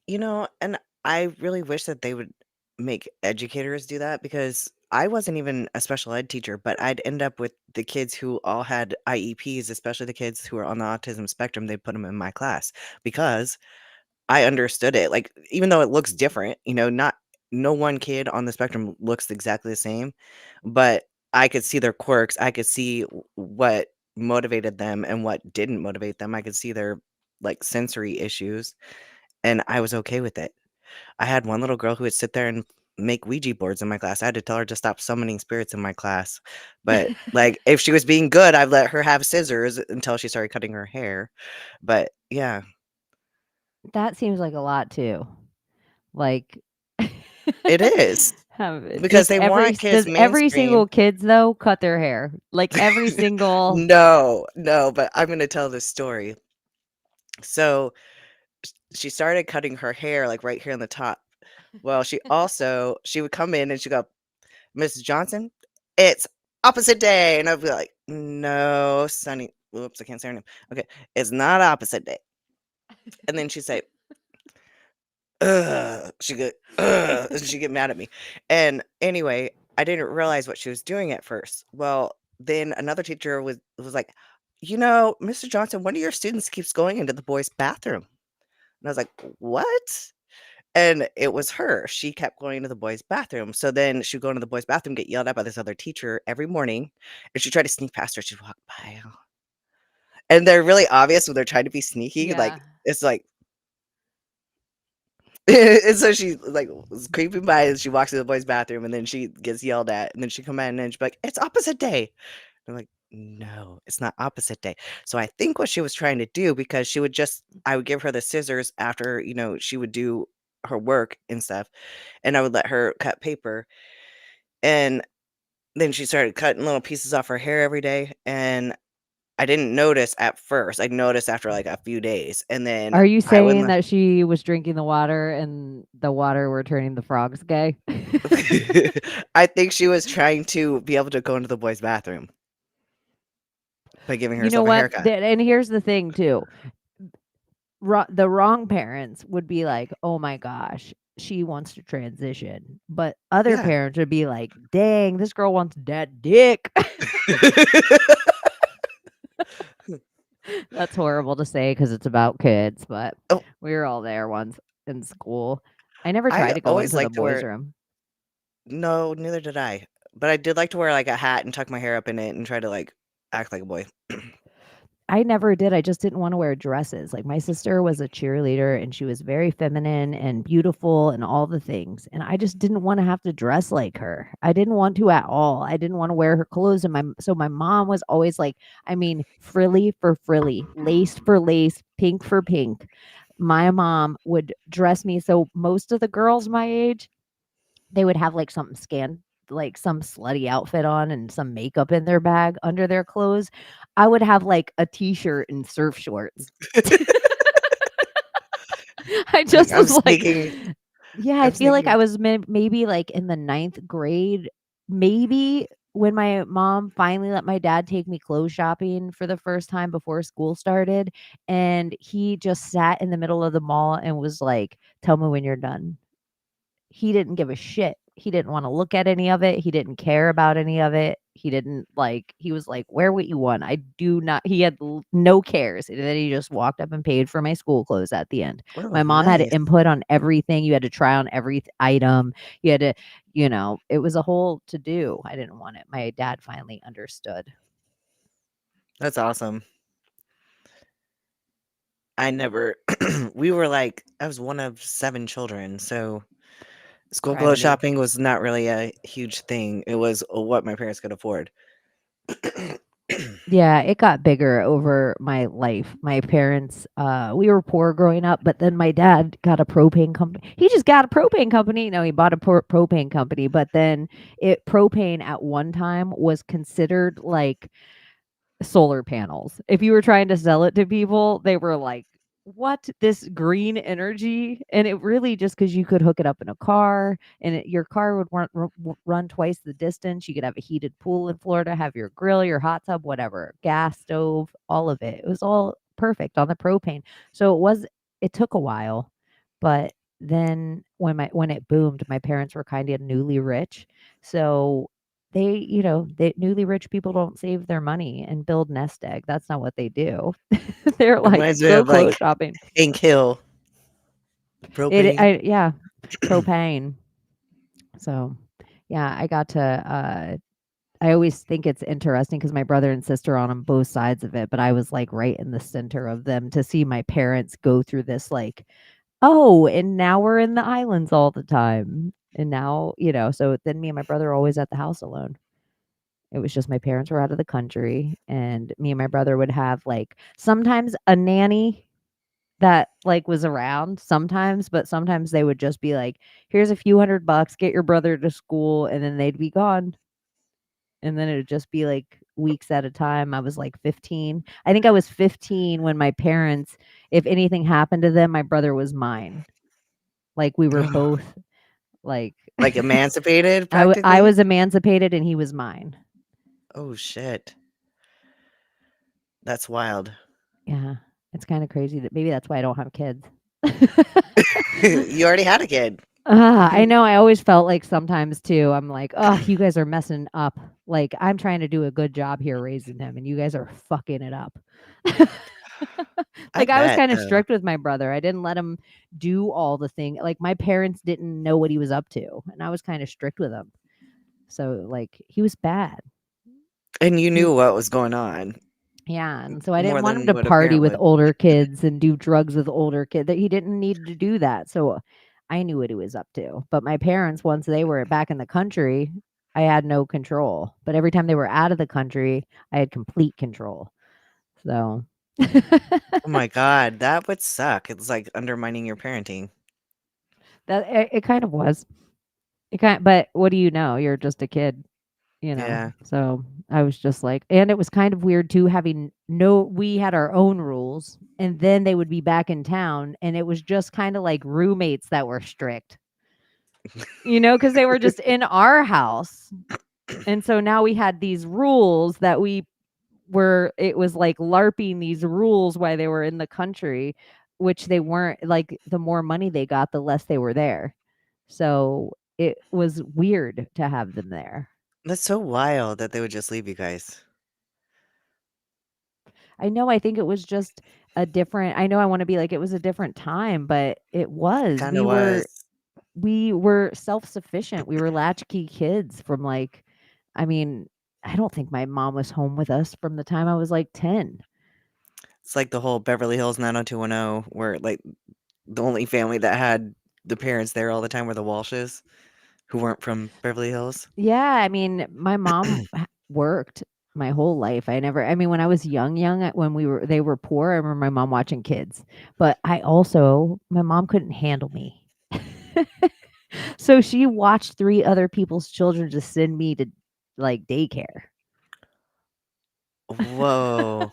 And I really wish that they would make educators do that because I wasn't even a special ed teacher, but I'd end up with the kids who all had IEPs, especially the kids who are on the autism spectrum. They put them in my class because I understood it. Like, even though it looks different, not no one kid on the spectrum looks exactly the same, but I could see their quirks. I could see what motivated them and what didn't motivate them. I could see their like sensory issues, and I was okay with it. I had one little girl who would sit there and make Ouija boards in my class. I had to tell her to stop summoning spirits in my class. But like if she was being good, I'd let her have scissors until she started cutting her hair. But yeah, That seems like a lot too. Like it is. have it Because just they want kids does every mainstream. single kids though cut their hair? Like every single No, no, but I'm gonna tell this story. So she started cutting her hair like right here on the top. Well, she would come in and she'd go, Mrs. Johnson, it's opposite day. And I'd be like, no, Sonny. Whoops, I can't say her name. Okay, it's not opposite day. And then she'd say, ugh. She'd go, ugh, and she'd get mad at me. And anyway, I didn't realize what she was doing at first. Well, then another teacher was like, Mr. Johnson, one of your students keeps going into the boys' bathroom. And I was like, what? And it was her. She kept going to the boys' bathroom. So then she'd go into the boys' bathroom, get yelled at by this other teacher every morning. And she'd try to sneak past her. She'd walk by. And they're really obvious when they're trying to be sneaky. Like, yeah. it's like, and so she like was creeping by and she walks to the boys' bathroom and then she gets yelled at. And then she come in and she'd be like, it's opposite day. I'm like, no, it's not opposite day. So I think what she was trying to do, because I would give her the scissors after, she would do her work and stuff. And I would let her cut paper. And then she started cutting little pieces off her hair every day. And I didn't notice at first. I noticed after like a few days. And then Are you I would, saying that she was drinking the water and the water were turning the frogs gay? I think she was trying to be able to go into the boys' bathroom by giving You know herself a what? haircut. And here's the thing too. The wrong parents would be like, "Oh my gosh, she wants to transition." But other Yeah. parents would be like, "Dang, this girl wants that dick." That's horrible to say because it's about kids, but Oh, we were all there once in school. I never I tried to go always into the liked to boys' wear. room. No, neither did I. But I did like to wear like a hat and tuck my hair up in it and try to like act like a boy. I never did. I just didn't want to wear dresses. Like my sister was a cheerleader and she was very feminine and beautiful and all the things. And I just didn't want to have to dress like her. I didn't want to at all. I didn't want to wear her clothes. And my mom was always like, I mean, frilly for frilly, lace for lace, pink for pink. My mom would dress me. So most of the girls my age, they would have like like some slutty outfit on and some makeup in their bag under their clothes. I would have like a t-shirt and surf shorts. I Like just was like, yeah, I I'm feel like I sneaking. was maybe like in the ninth grade, maybe when my mom finally let my dad take me clothes shopping for the first time before school started. And he just sat in the middle of the mall and was like, tell me when you're done. He didn't give a shit. He didn't wanna look at any of it. He didn't care about any of it. He didn't like he was like, "Wear what you want. I do not." He had no cares. And then he just walked up and paid for my school clothes at the end. Oh, My mom had nice. input on everything. You had to try on every item. You had to, it was a whole to do. I didn't want it. My dad finally understood. That's awesome. I never we were like I was one of 7 children, so school clothes Trinity. shopping was not really a huge thing. It was what my parents could afford. Yeah, it got bigger over my life. My parents, we were poor growing up, but then my dad got a propane company. He just got a propane company. No, he bought a propane company, but then propane at one time was considered like solar panels. If you were trying to sell it to people, they were like, "What? This green energy?" And it really just because you could hook it up in a car and your car would run twice the distance. You could have a heated pool in Florida, have your grill, your hot tub, whatever, gas stove, all of it. It was all perfect on the propane. So it took a while, but then when it boomed, my parents were kind of newly rich. So they newly rich people don't save their money and build nest egg. That's not what they do. They're It like, reminds me "Go of clothes like shopping." Hank Hill. Propane. Yeah, propane. So, yeah, I got to. I always think it's interesting because my brother and sister are on both sides of it, but I was like right in the center of them to see my parents go through this, like, oh, and now we're in the islands all the time, and now so then me and my brother are always at the house alone. It was just my parents were out of the country, and me and my brother would have, like, sometimes a nanny that, like, was around sometimes, but sometimes they would just be like, "Here's a few $100, get your brother to school," and then they'd be gone. And then it would just be, like, weeks at a time. I was, like, 15. I think I was 15 when my parents, if anything happened to them, my brother was mine. Like, we were both, like Like emancipated, I practically? was emancipated and he was mine. Oh, shit. That's wild. Yeah. It's kinda crazy that maybe that's why I don't have kids. You already had a kid. I know, I always felt like sometimes too, I'm like, "Oh, you guys are messing up. Like, I'm trying to do a good job here raising him, and you guys are fucking it up." I Like, I was bet, kinda though. strict with my brother. I didn't let him do all the thing like, my parents didn't know what he was up to, and I was kinda strict with him. So, like, he was bad. And you He knew what was going on Yeah, and so I didn't more want him than to what a party parent with would. older kids and do drugs with older kids. That he didn't need to do that, so I knew what he was up to. But my parents, once they were back in the country, I had no control. But every time they were out of the country, I had complete control. So Oh my god, that would suck. It's like undermining your parenting. that it kind of was. But what do you know? You're just a kid, you know. Yeah. So I was just like, and it was kind of weird too having no we had our own rules and then they would be back in town and it was just kind of like roommates that were strict. Cuz they were just in our house. And so now we had these rules that it was like larping these rules while they were in the country, which they weren't. Like, the more money they got, the less they were there. So it was weird to have them there. That's so wild that they would just leave you guys. I know, I think it was just a different I know I wanna be like, it was a different time, but it was. Kinda was. We were self-sufficient. We were latchkey kids from, like I mean, I don't think my mom was home with us from the time I was, like, 10. It's like the whole Beverly Hills 90210 where, like, the only family that had the parents there all the time were the Walshes, who weren't from Beverly Hills. Yeah, I mean, my mom worked my whole life. I mean, when I was young, when they were poor, I remember my mom watching kids. But my mom couldn't handle me. So she watched 3 other people's children just send me to, like, daycare. Whoa.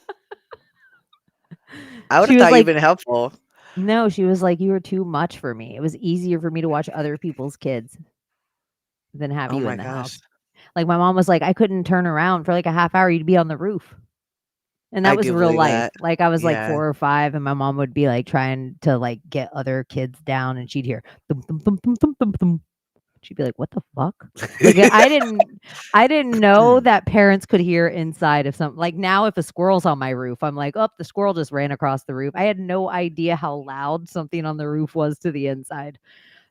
I She would've was thought you'd like been helpful. No, she was like, "You were too much for me. It was easier for me to watch other people's kids than have Oh you in my the gosh. house." Like, my mom was like, "I couldn't turn around for, like, a half hour, you'd be on the roof." And I that was do real believe life. that. Like, I was, like, Yeah. 4 or 5, and my mom would be, like, trying to, like, get other kids down, and she'd hear, "Thump, thump, thump, thump, thump, thump, thump." She'd be like, "What the fuck?" Like, I didn't know that parents could hear inside of something. Like, now if a squirrel's on my roof, I'm like, "Oh, the squirrel just ran across the roof." I had no idea how loud something on the roof was to the inside.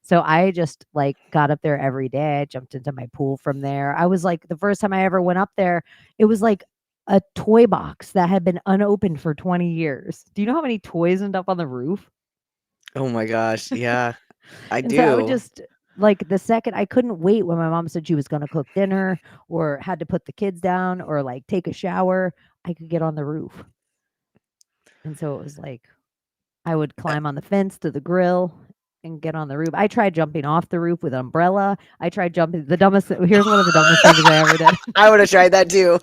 So I just, like, got up there every day. I jumped into my pool from there. I was like the first time I ever went up there, it was like a toy box that had been unopened for 20 years. Do you know how many toys end up on the roof? Oh my gosh, yeah. I And so I would do. just like, the second I couldn't wait when my mom said she was gonna cook dinner or had to put the kids down or, like, take a shower, I could get on the roof. And so it was like I would climb on the fence to the grill and get on the roof. I tried jumping off the roof with an umbrella. I tried jumping here's one of the dumbest things I ever did. I would've tried that too.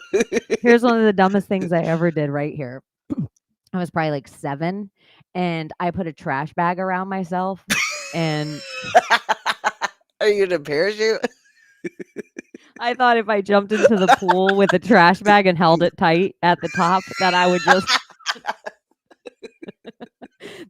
Here's one of the dumbest things I ever did right here. I was probably, like, 7, and I put a trash bag around myself, and Are you in a parachute? I thought if I jumped into the pool with a trash bag and held it tight at the top, that I would just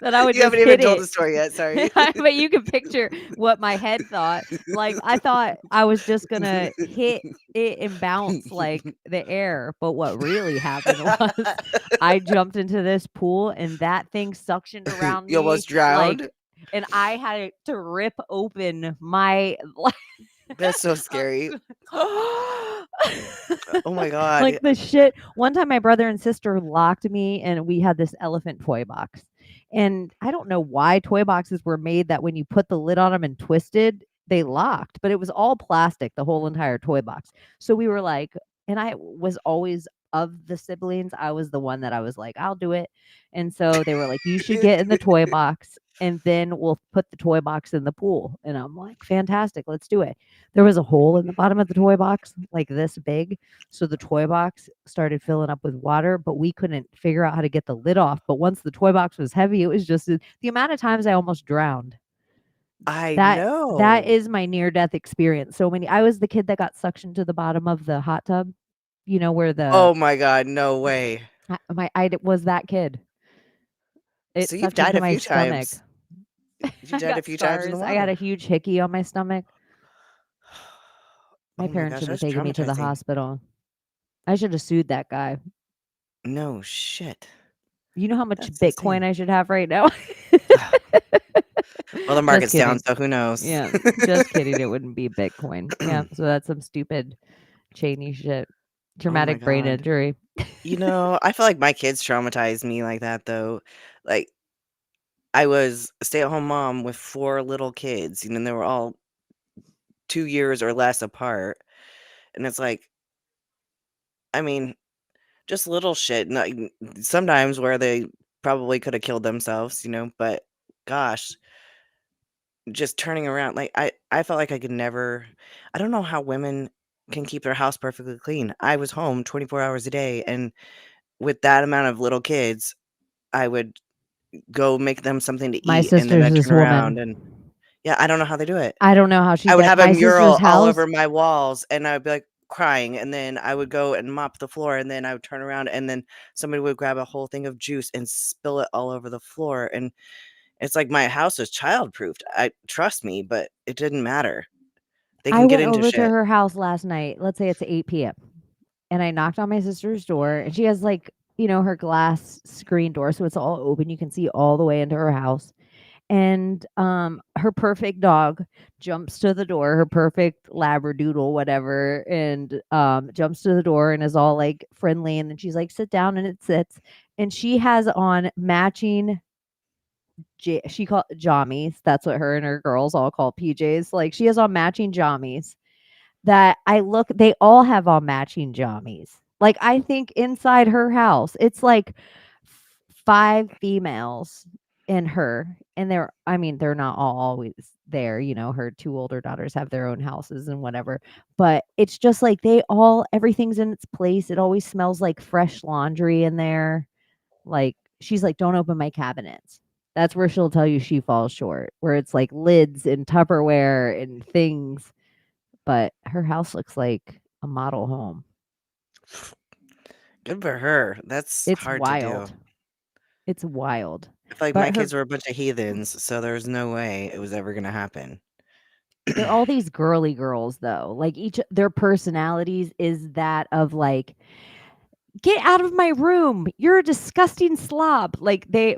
You haven't even hit told it. the story yet, sorry. But you can picture what my head thought. Like, I thought I was just gonna hit it and bounce like the air. But what really happened was I jumped into this pool and that thing suctioned around You me almost like drowned? and I had to rip open my That's so scary. Oh my god. like the shit. One time my brother and sister locked me and we had this elephant toy box. And I don't know why toy boxes were made that when you put the lid on them and twisted, they locked, but it was all plastic, the whole entire toy box. So we were like, and I was always of the siblings, I was the one that I was like, I'll do it. And so they were like, you should get in the toy box and then we'll put the toy box in the pool. And I'm like, fantastic, let's do it. There was a hole in the bottom of the toy box, like this big. So the toy box started filling up with water, but we couldn't figure out how to get the lid off. But once the toy box was heavy, it was just the amount of times I almost drowned. I That know. is my near death experience. So many. I was the kid that got suctioned to the bottom of the hot tub. You know where the Oh my god, no way. I was that kid. It So you've sucked into died a my few stomach. times. You I died a got few times in the scars. I got water. a huge hickey on my stomach. My Oh my parents gosh, should have that's taken me to the traumatizing. hospital. I should have sued that guy. No shit. You know how much That's Bitcoin insane. I should have right now? Well, the Just market's down, kidding. so who knows? Yeah, just kidding. It wouldn't be Bitcoin. Yeah, so that's some stupid Chaney shit. Oh my Traumatic brain god. injury. You know, I feel like my kids traumatized me like that though. Like I was a stay-at-home mom with 4 little kids, and they were all 2 years or less apart. And it's like, I mean, just little shit. Sometimes where they probably could have killed themselves, but gosh, just turning around. Like I felt like I could never. I don't know how women can keep their house perfectly clean. I was home 24 hours a day, and with that amount of little kids, I would go make them something to My eat, and then sister's I'd this turn around woman. and yeah, I don't know how they do it. I don't know how she I would does. have a My sister's mural all house. over my walls, and I would be, like, crying, and then I would go and mop the floor, and then I would turn around, and then somebody would grab a whole thing of juice and spill it all over the floor, and it's like my house was childproofed. I trust me, but it didn't matter. They I can get went into over to shit. her house last night. Let's say it's 8 p.m. And I knocked on my sister's door, and she has like, her glass screen door, so it's all open. You can see all the way into her house. And her perfect dog jumps to the door, her perfect labradoodle, whatever, and jumps to the door and is all like friendly. And then she's like, sit down, and it sits. And she has on matching she called jammies. That's what her and her girls all call PJs. Like she has on matching jammies that they all have on matching jammies. Like I think inside her house, it's like 5 females in her. And they're not all always there. Her 2 older daughters have their own houses and whatever. But it's just like everything's in its place. It always smells like fresh laundry in there. Like she's like, don't open my cabinets. That's where she'll tell you she falls short, where it's like lids and Tupperware and things. But her house looks like a model home. Good for her. That's It's hard to do. wild. It's wild. I feel like my But kids were a bunch of heathens, so there's no way it was ever gonna happen. they're all these girly girls though. Like each their personalities is that of like, get out of my room. You're a disgusting slob. Like they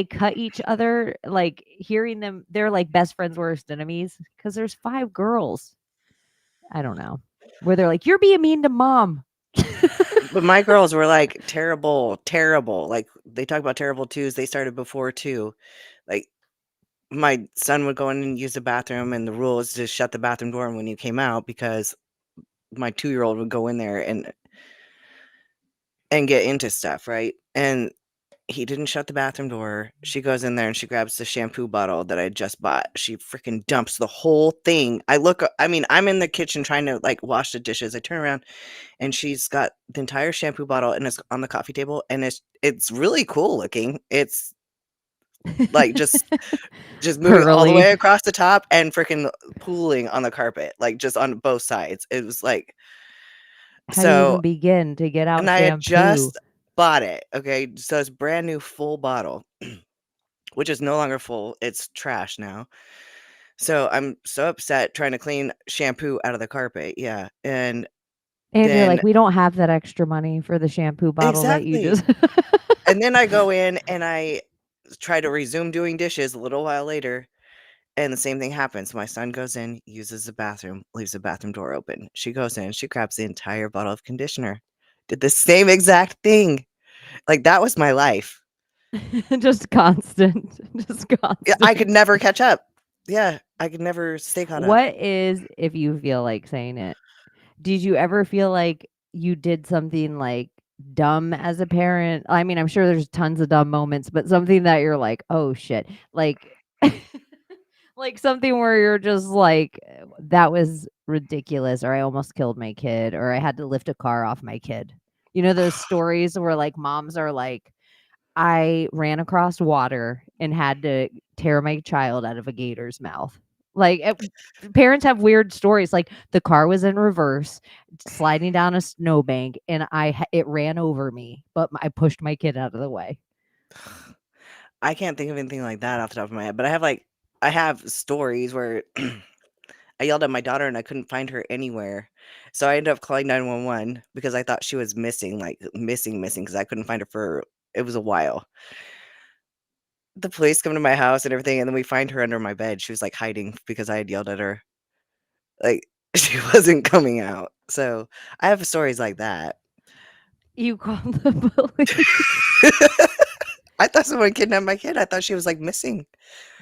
cut each other, like hearing them, they're like best friends, worst enemies. Cause there's 5 girls. I don't know. Where they're like, you're being mean to mom. But my girls were, like, terrible, terrible. Like, they talk about terrible twos, they started before too. Like, my son would go in and use the bathroom, and the rule is to shut the bathroom door when he came out because my 2-year-old would go in there and get into stuff, right? And he didn't shut the bathroom door. She goes in there and she grabs the shampoo bottle that I just bought. She freaking dumps the whole thing. I'm in the kitchen trying to, like, wash the dishes. I turn around and she's got the entire shampoo bottle and it's on the coffee table, and it's really cool looking. It's like just moving all the Curly. way across the top and freaking pooling on the carpet, like just on both sides. It was like How do you so even begin to get out and I had shampoo? just bought it. Okay. So it's brand new full bottle, which is no longer full. It's trash now. So I'm so upset trying to clean shampoo out of the carpet. Yeah. And And you're then like, we don't have that extra money for the shampoo bottle that you exactly. just And then I go in and I try to resume doing dishes a little while later, and the same thing happens. My son goes in, uses the bathroom, leaves the bathroom door open. She goes in, she grabs the entire bottle of conditioner. Did the same exact thing. Like, that was my life. Just constant. Just Yeah, constant. I could never catch up. Yeah, I could never stay caught up. What is, if you feel like saying it, did you ever feel like you did something like dumb as a parent? I mean, I'm sure there's tons of dumb moments, but something that you're like, oh shit. Like like something where you're just like, that was ridiculous, or I almost killed my kid, or I had to lift a car off my kid. You know, those stories where like moms are like, I ran across water and had to tear my child out of a gator's mouth. Like, parents have weird stories. Like, the car was in reverse, sliding down a snowbank, and it ran over me, but I pushed my kid out of the way. I can't think of anything like that off the top of my head, but I have stories where I yelled at my daughter and I couldn't find her anywhere. So I ended up calling 911 because I thought she was missing, like missing, because I couldn't find her for it was a while. The police come to my house and everything, and then we find her under my bed. She was like hiding because I had yelled at her. Like, she wasn't coming out. So I have stories like that. You called the police. I thought someone kidnapped my kid. I thought she was like missing.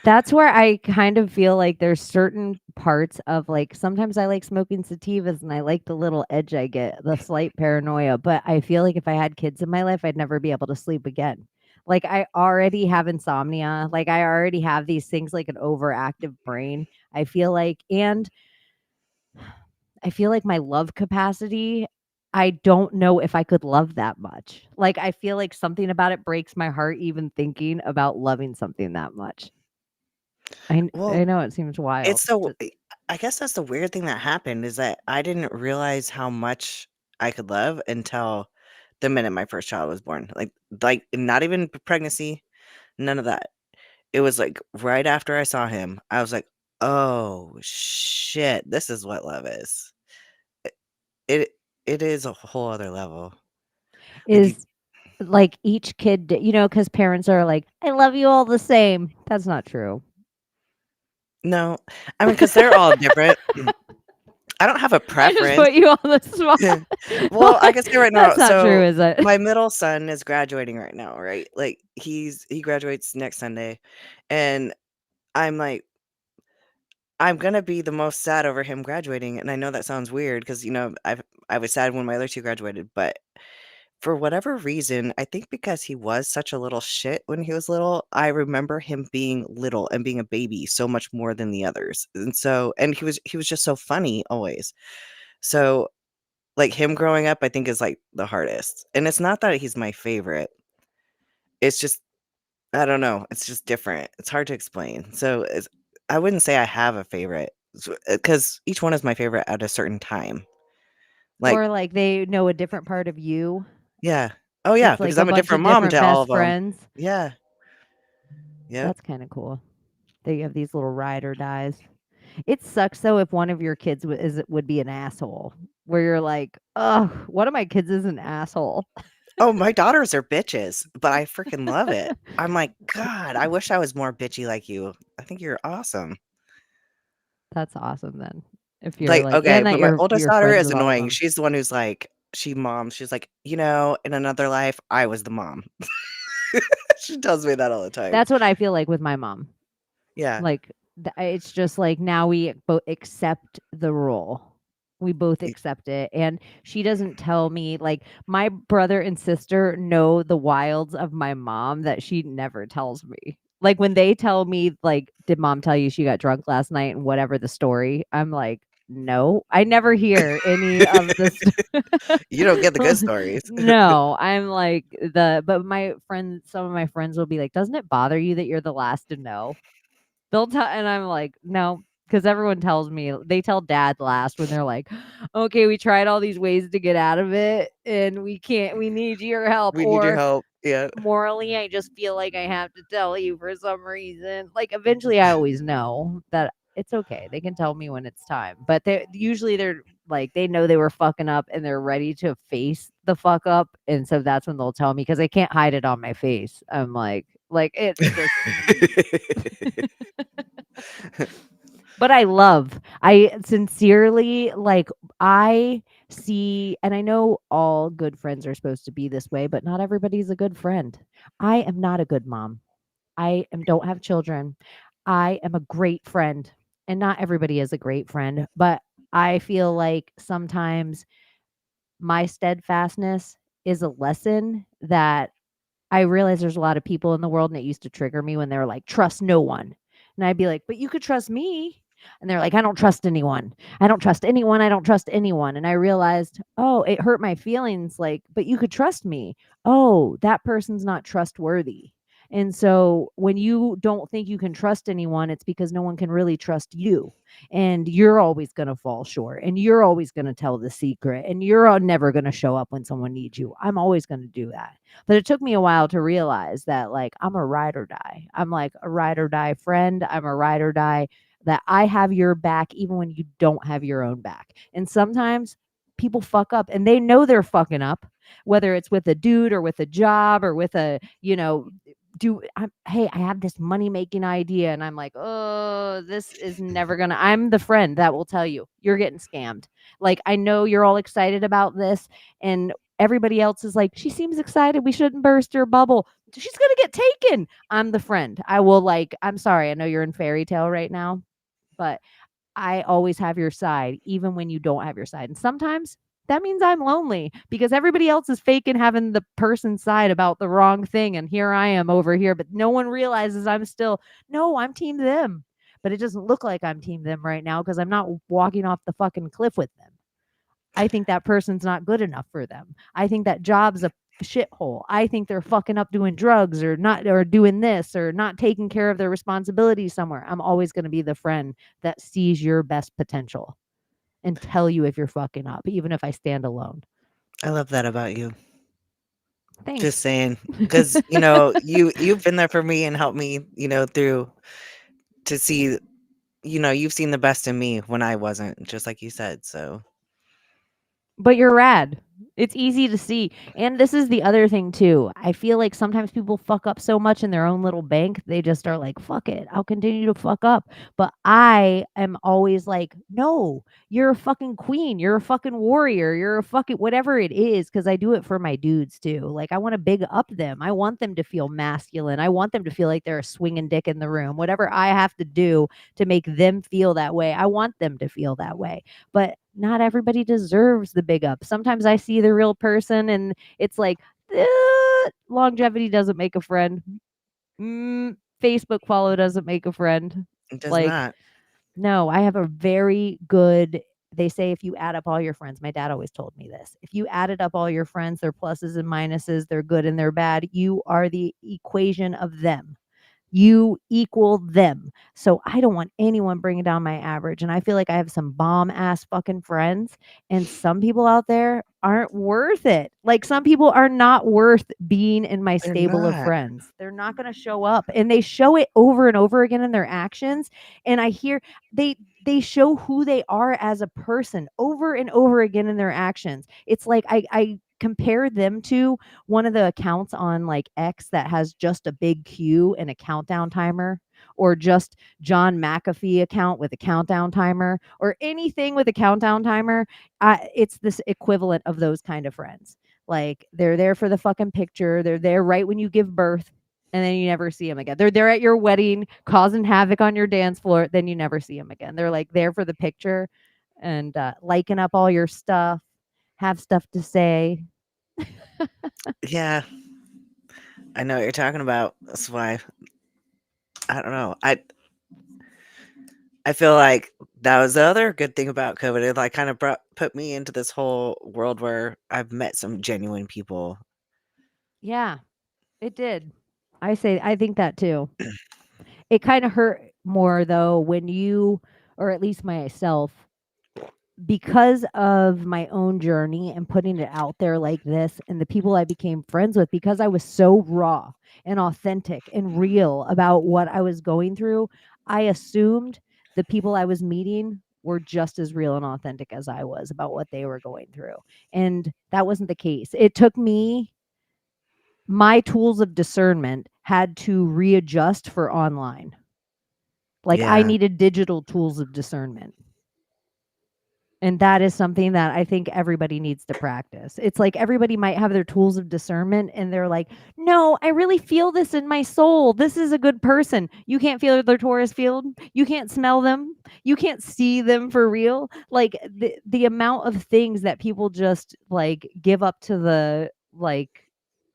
That's where I kind of feel like there's certain parts of, like, sometimes I like smoking sativas and I like the little edge I get, the slight paranoia, but I feel like if I had kids in my life, I'd never be able to sleep again. Like, I already have insomnia. Like, I already have these things like an overactive brain. I feel like, and I feel like my love capacity, I don't know if I could love that much. Like, I feel like something about it breaks my heart even thinking about loving something that much. I Well, know it seems wild. it's so I guess that's the weird thing that happened is that I didn't realize how much I could love until the minute my first child was born. Like not even pregnancy, none of that. It was like right after I saw him, I was like, "Oh shit, this is what love is." It it is a whole other level. Like you Is like each kid, because parents are like, I love you all the same. That's not true. no, I mean, because they're all different. I don't have a I just preference. put you on the spot. Well, I can say right now, That's not so true, is it? my middle son is graduating right now, right? Like he graduates next Sunday, and I'm like, I'm gonna be the most sad over him graduating, and I know that sounds weird because I was sad when my other two graduated, but for whatever reason, I think because he was such a little shit when he was little, I remember him being little and being a baby so much more than the others, and he was just so funny always. So like, him growing up, I think, is, like, the hardest, and it's not that he's my favorite, it's just I don't know, it's just different, it's hard to explain, so I wouldn't say I have a favorite, because each one is my favorite at a certain time, like Or like they know a different part of you. yeah. Oh, yeah, It's because like a I'm a bunch different of mom different to all best of them. friends. Yeah. Yep. That's kind of cool. That you have these little ride or dies. It sucks though if one of your kids would be an asshole, where you're like, oh, one of my kids is an asshole. Oh, my daughters are bitches, but I freaking love it. I'm like, "God, I wish I was more bitchy like you. I think you're awesome." That's awesome then. If you're Like, like, okay, and that but my oldest you're daughter friends is with all of annoying. them. She's the one who's like she's like, in another life, I was the mom." She tells me that all the time. That's what I feel like with my mom. Yeah. Like, it's just like now we both accept the role. We both Y accept it. And she doesn't tell me, like, my brother and sister know the wilds of my mom that she never tells me. Like, when they tell me, like, did mom tell you she got drunk last night and whatever the story, I'm like, no, I never hear any of the You don't get the good stories. no, I'm like but some of my friends will be like, doesn't it bother you that you're the last to know? They'll tell, and I'm like, no, because everyone tells me they tell dad last when they're like, okay, we tried all these ways to get out of it and we can't, we need your help. We need your Or help. Yeah. morally, I just feel like I have to tell you for some reason. Like, eventually, I always know that it's okay. They can tell me when it's time. But they're like, they know they were fucking up and they're ready to face the fuck up. And so that's when they'll tell me because I can't hide it on my face. I'm like, Like it just but I sincerely like I see and I know all good friends are supposed to be this way, but not everybody's a good friend. I am not a good mom. Don't have children. I am a great friend. And not everybody is a great friend, but I feel like sometimes my steadfastness is a lesson that I realize there's a lot of people in the world, and it used to trigger me when they were like, "Trust no one." And I'd be like, "But you could trust me." And they're like, "I don't trust anyone. I don't trust anyone. I don't trust anyone." And I realized, "Oh, it hurt my feelings like, but you could trust me." Oh, that person's not trustworthy. And so when you don't think you can trust anyone, it's because no one can really trust you. And you're always going to fall short and you're always going to tell the secret and you're never going to show up when someone needs you. I'm always going to do that. But it took me a while to realize that like I'm a ride or die. I'm like a ride or die friend. I'm a ride or die that I have your back even when you don't have your own back. And sometimes people fuck up and they know they're fucking up, whether it's with a dude or with a job or with a, hey, I have this money making idea. And I'm like, oh, this is never gonna, I'm the friend that will tell you you're getting scammed. Like, I know you're all excited about this. And everybody else is like, she seems excited. We shouldn't burst her bubble. She's going to get taken. I'm the friend. I will like, I'm sorry. I know you're in fairy tale right now, but I always have your side, even when you don't have your side. And sometimes that means I'm lonely because everybody else is faking having the person's side about the wrong thing. And here I am over here, but no one realizes I'm team them. But it doesn't look like I'm team them right now because I'm not walking off the fucking cliff with them. I think that person's not good enough for them. I think that job's a shithole. I think they're fucking up doing drugs or not or doing this or not taking care of their responsibilities somewhere. I'm always going to be the friend that sees your best potential and tell you if you're fucking up, even if I stand alone. I love that about you. Thanks. Just saying, because you've been there for me and helped me, through to see, you've seen the best in me when I wasn't, just like you said. So But you're rad. It's easy to see. And this is the other thing too. I feel like sometimes people fuck up so much in their own little bank, they just are like, fuck it. I'll continue to fuck up. But I am always like, no, you're a fucking queen. You're a fucking warrior. You're a fucking whatever it is. Cause I do it for my dudes too. Like I want to big up them. I want them to feel masculine. I want them to feel like they're a swinging dick in the room. Whatever I have to do to make them feel that way, I want them to feel that way. But not everybody deserves the big up. Sometimes I see the real person and it's like, longevity doesn't make a friend. Facebook follow doesn't make a friend. it does Like, not. no, I have a very good, they say if you add up all your friends, my dad always told me this. If you added up all your friends, their pluses and minuses, their good and their bad, you are the equation of them. You equal them. So I don't want anyone bringing down my average. And I feel like I have some bomb ass fucking friends. And some people out there aren't worth it. Like some people are not worth being in my They're stable of not. friends. They're not going to show up. And they show it over and over again in their actions. And I hear they show who they are as a person over and over again in their actions. It's like I compare them to one of the accounts on like X that has just a big Q and a countdown timer, or just John McAfee account with a countdown timer, or anything with a countdown timer. It's this equivalent of those kind of friends. Like they're there for the fucking picture. They're there right when you give birth. And then you never see them again. They're there at your wedding, causing havoc on your dance floor. Then you never see them again. They're like there for the picture and liking up all your stuff, have stuff to say. Yeah, I know what you're talking about. That's why I don't know. I feel like that was the other good thing about COVID. It like kind of put me into this whole world where I've met some genuine people. Yeah, it did. I think that too. It kind of hurt more though when you, or at least myself, because of my own journey and putting it out there like this and the people I became friends with, because I was so raw and authentic and real about what I was going through, I assumed the people I was meeting were just as real and authentic as I was about what they were going through. And that wasn't the case. It took me my tools of discernment had to readjust for online. Like I Yeah. needed digital tools of discernment. And that is something that I think everybody needs to practice. It's like everybody might have their tools of discernment and they're like, no, I really feel this in my soul. This is a good person. You can't feel their Taurus field. You can't smell them. You can't see them for real. Like the amount of things that people just like give up to the like,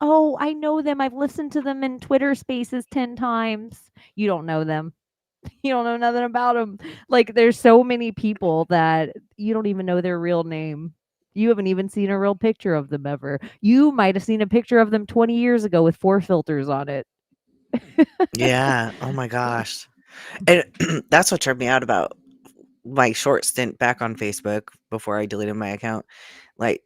oh, I know them. I've listened to them in Twitter spaces 10 times. You don't know them. You don't know nothing about them. Like there's so many people that you don't even know their real name. You haven't even seen a real picture of them ever. You might have seen a picture of them 20 years ago with 4 filters on it. Yeah. Oh my gosh. And that's what turned me out about my short stint back on Facebook before I deleted my account. Like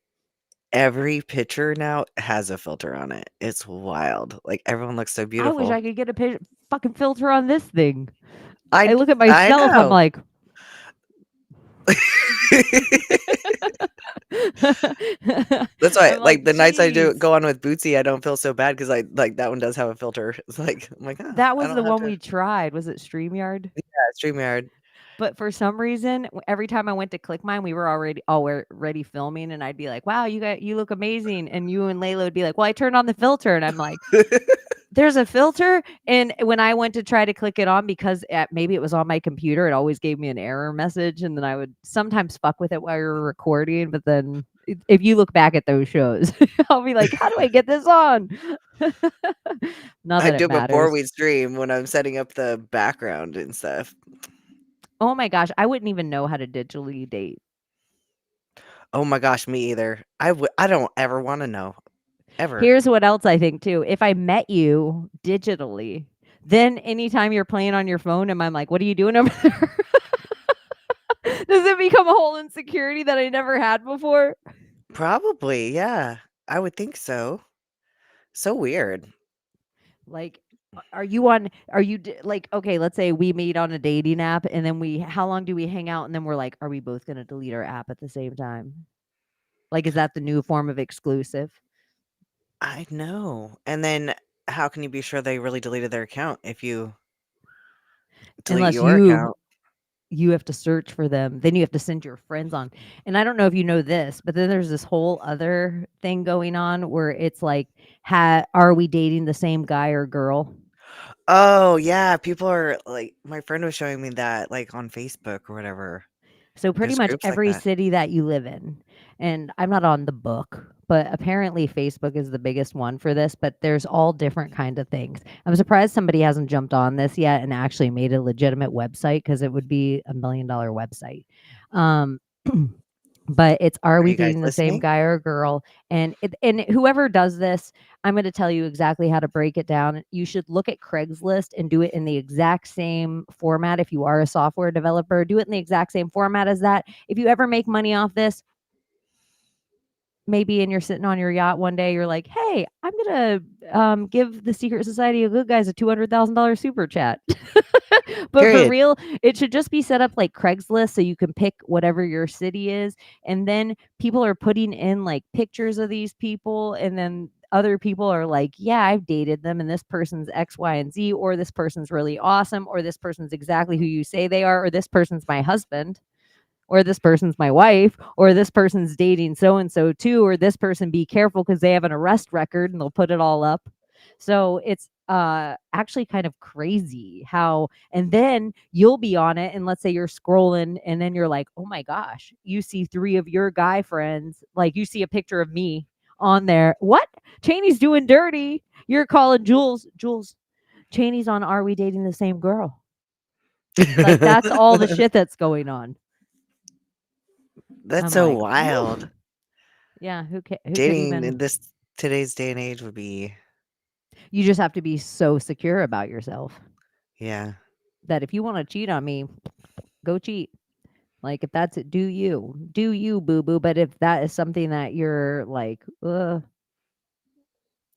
every picture now has a filter on it. It's wild. Like everyone looks so I wish beautiful. I could get a fucking filter on this thing. I I look at I myself, I'm know. like, That's why, I'm like, like, the nights I do geez. go on with Bootsy, I don't feel so bad because I like that one does have a filter. It's like I'm like, oh, That I was don't the have one to. we tried. Was it StreamYard? Yeah, StreamYard. But for some reason, every time I went to click mine, we were already filming, and I'd be like, "Wow, you look amazing," and you and Layla would be like, "Well, I turned on the filter," and I'm like, "There's a filter," and when I went to try to click it on because maybe it was on my computer, it always gave me an error message, and then I would sometimes fuck with it while we were recording, but then if you look back at those shows, I'll be like, "How do I get this on?" Not I that it do it before matters. we stream when I'm setting up the background and stuff. Oh my gosh, I wouldn't even know how to digitally date. Oh my gosh, me either. I don't ever want to know ever. Here's what else I think too. If I met you digitally, then anytime you're playing on your phone and I'm like, what are you doing over there? Does it become a whole insecurity that I never had before? Probably, yeah. I would think so. So weird. Like, are you like, okay, let's say we meet on a dating app and then how long do we hang out? And then we're like, are we both going to delete our app at the same time? Like, is that the new form of exclusive? I know. And then how can you be sure they really deleted their account if you delete Unless your account? you have to search for them. Then you have to send your friends on. And I don't know if you know this, but then there's this whole other thing going on where it's like, are we dating the same guy or girl? Oh, yeah, people are like my friend was showing me that, like, on Facebook or whatever. So pretty There's much groups like every that. city that you live in, and I'm not on the book, but apparently Facebook is the biggest one for this, but there's all different kind of things. I'm surprised somebody hasn't jumped on this yet and actually made a legitimate website because it would be $1 million website. Um, but it's, are Are we you guys dating the same listening? guy or girl? And whoever does this, I'm going to tell you exactly how to break it down. You should look at Craigslist and do it in the exact same format. If you are a software developer, do it in the exact same format as that. If you ever make money off this, maybe and you're sitting on your yacht one day, you're like, hey, I'm gonna give the Secret Society of Good Guys a $200,000 super chat. But for Period. real, it should just be set up like Craigslist so you can pick whatever your city is, and then people are putting in like pictures of these people, and then other people are like, yeah, I've dated them and this person's X, Y, and Z, or this person's really awesome, or this person's exactly who you say they are, or this person's my husband, or this person's my wife, or this person's dating so and so too, or this person, be careful because they have an arrest record, and they'll put it all up. So it's actually kind of crazy how, and then you'll be on it, and let's say you're scrolling, and then you're like, oh my gosh, you see 3 of your guy friends, like you see a picture of me on there. What? Chaney's doing dirty. You're calling Jules, Chaney's on Are We Dating the Same Girl? Like that's all the shit that's going on. That's I'm so like, wild. woo. Yeah, who could Dating in even, this today's day and age would be you just have to be so secure about yourself yeah. that if you want to cheat on me, go cheat. Like if that's it, do you, boo boo. But if that is something that you're like, I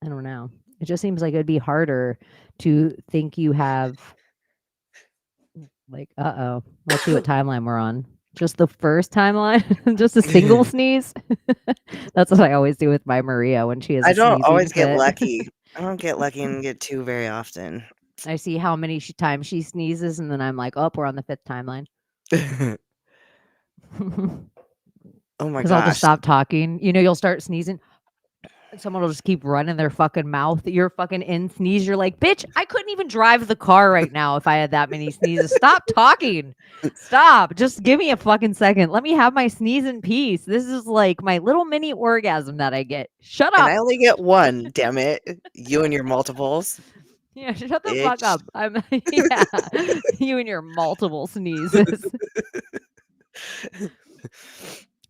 don't know. It just seems like it'd be harder to think you have like, let's see what timeline we're on. Just the first timeline, just a single sneeze. That's what I always do with my Maria when she has I a don't sneezing always get fit. lucky. I don't get lucky and get 2 very often. I see how many times she sneezes, and then I'm like, oh, we're on the 5th timeline. Oh my Because I'll just gosh. stop talking. You know, you'll start sneezing. And someone will just keep running their fucking mouth. You're fucking in sneeze. You're like, bitch, I couldn't even drive the car right now if I had that many sneezes. Stop talking. Stop. Just give me a fucking second. Let me have my sneeze in peace. This is like my little mini orgasm that I get. Shut And up. I only get 1, damn it. You and your multiples, Yeah, shut the fuck bitch. up. I'm yeah. You and your multiple sneezes.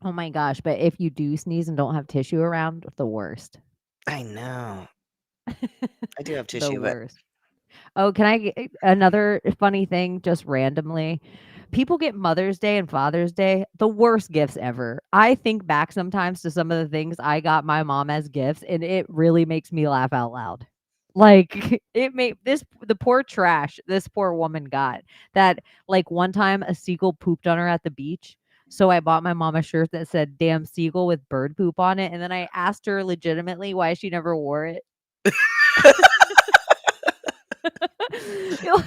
Oh my gosh, but if you do sneeze and don't have tissue around, the worst. I know. I do have The tissue, but worst. Oh, can I get another funny thing just randomly? People get Mother's Day and Father's Day, the worst gifts ever. I think back sometimes to some of the things I got my mom as gifts, and it really makes me laugh out loud. Like it made the poor trash this poor woman got that like one time a seagull pooped on her at the beach. So I bought my mom a shirt that said damn seagull with bird poop on it. And then I asked her legitimately why she never wore it.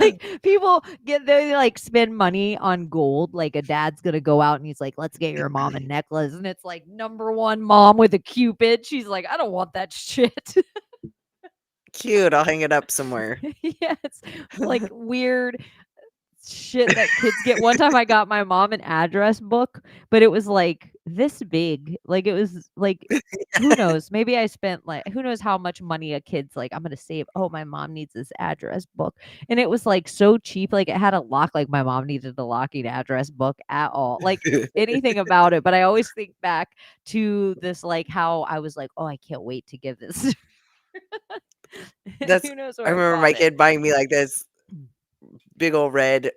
Like people they like spend money on gold. Like a dad's gonna go out and he's like, let's get your mom a necklace. And it's like #1 mom with a cupid. She's like, I don't want that shit. cute. I'll hang it up somewhere. Yes, like weird shit that kids get. One time I got my mom an address book, but it was like this big. Like it was like who knows? Maybe I spent like who knows how much money a kid's like, I'm gonna save. Oh, my mom needs this address book. And it was like so cheap. Like it had a lock, like my mom needed the locking address book at all. Like anything about it. But I always think back to this like how I was like, oh, I can't wait to give this. That's Who knows I where I remember my bought it. kid buying me like this big old red,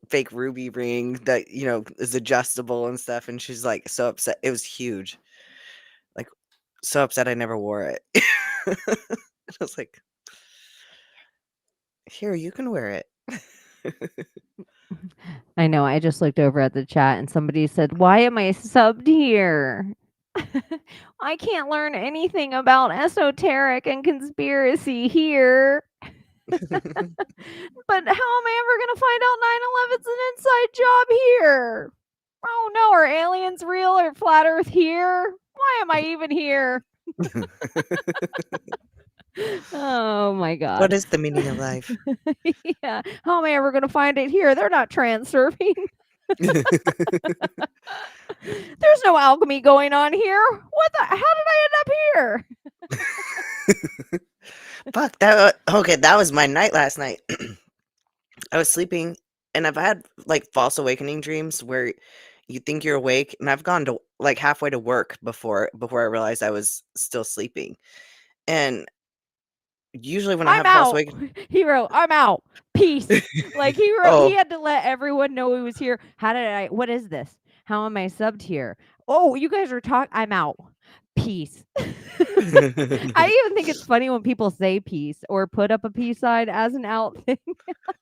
fake ruby ring that, is adjustable and stuff. And she's like so upset. It was huge. Like so upset I never wore it. I was like, here, you can wear it. I know. I just looked over at the chat and somebody said, why am I subbed here? I can't learn anything about esoteric and conspiracy here. But how am I ever going to find out 9/11's an inside job here? Oh no, are aliens real or flat earth here? Why am I even here? Oh my god. What is the meaning of life? Yeah. How am I ever going to find it here? They're not transurfing. There's no alchemy going on here. How did I end up here? Fuck that. Okay, that was my night last night. I was sleeping and I've had like false awakening dreams where you think you're awake, and I've gone to like halfway to work before I realized I was still sleeping. And usually when I I'm have false out. awakening, He wrote, I'm out. Peace. Like he wrote, oh, he had to let everyone know he was here. What is this? How am I subbed here? Oh, you guys are talking. I'm out. Peace. I even think it's funny when people say peace or put up a peace sign as an out thing.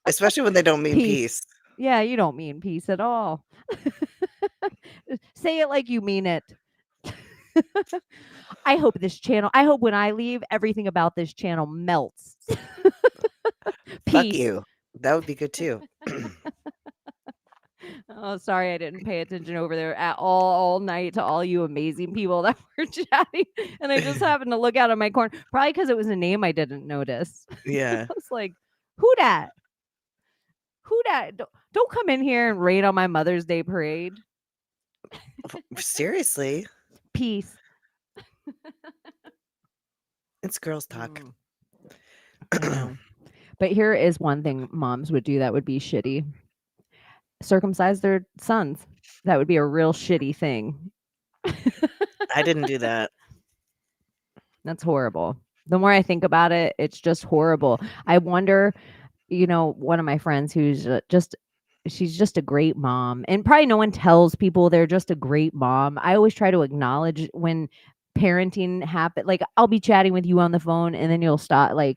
especially when they don't mean Peace. peace. Yeah, you don't mean peace at all. Say it like you mean it. I hope when I leave, everything about this channel melts. Fuck Peace. you. That would be good too. Oh, sorry, I didn't pay attention over there at all night to all you amazing people that were chatting. And I just happened to look out of my corner, probably because it was a name I didn't notice. Yeah. I was like, who dat? Who dat? Don't come in here and raid on my Mother's Day parade. Seriously. Peace. It's girls talk. I know. But here is one thing moms would do that would be shitty. Circumcise their sons. That would be a real shitty thing. I didn't do that. That's horrible. The more I think about it, it's just horrible. I wonder, one of my friends who's she's just a great mom, and probably no one tells people they're just a great mom. I always try to acknowledge when parenting happen. Like I'll be chatting with you on the phone and then you'll stop, like,